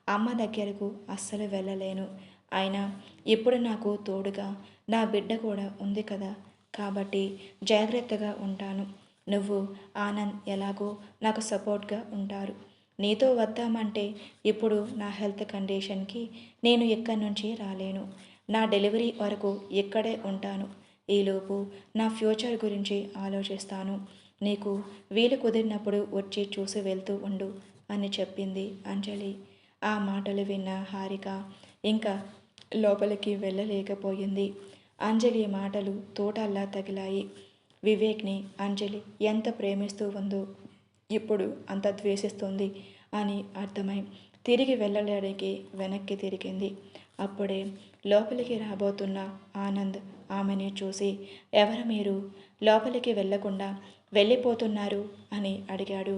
అమ్మ దగ్గరకు అస్సలు వెళ్ళలేను. అయినా ఇప్పుడు నాకు తోడుగా నా బిడ్డ కూడా ఉంది కదా. కాబట్టి జాగ్రత్తగా ఉంటాను. నువ్వు, ఆనంద్ ఎలాగో నాకు సపోర్ట్గా ఉంటారు. నీతో వద్దామంటే ఇప్పుడు నా హెల్త్ కండిషన్కి నేను ఇక్కడి నుంచి రాలేను. నా డెలివరీ వరకు ఇక్కడే ఉంటాను. ఈలోపు నా ఫ్యూచర్ గురించి ఆలోచిస్తాను. నీకు వీలు కుదిరినప్పుడు వచ్చి చూసి వెళ్తూ ఉండు అని చెప్పింది అంజలి. ఆ మాటలు విన్న హారిక ఇంకా లోపలికి వెళ్ళలేకపోయింది. అంజలి మాటలు తోటల్లా తగిలాయి. వివేక్ని అంజలి ఎంత ప్రేమిస్తూ ఉందో ఇప్పుడు అంత ద్వేషిస్తుంది అని అర్థమై తిరిగి వెళ్ళడానికి వెనక్కి తిరిగింది. అప్పుడే లోపలికి రాబోతున్న ఆనంద్ ఆమెని చూసి, ఎవరు మీరు? లోపలికి వెళ్ళకుండా వెళ్ళిపోతున్నారు అని అడిగాడు.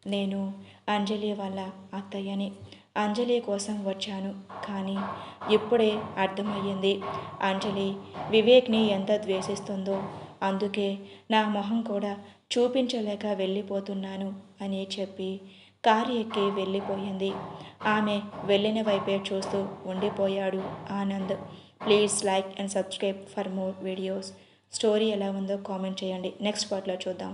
నేను అంజలి వాళ్ళ అత్తయ్యని. అంజలి కోసం వచ్చాను. కానీ ఇప్పుడే అర్థమయ్యింది అంజలి వివేక్ని ఎంత ద్వేషిస్తుందో. అందుకే నా మొహం కూడా చూపించలేక వెళ్ళిపోతున్నాను అని చెప్పి కారు ఎక్కి వెళ్ళిపోయింది. ఆమె వెళ్ళిన వైపే చూస్తూ ఉండిపోయాడు Anand. Please like and subscribe for more videos. Story ఎలా ఉందో కామెంట్ చేయండి. నెక్స్ట్ పార్ట్లో చూద్దాం.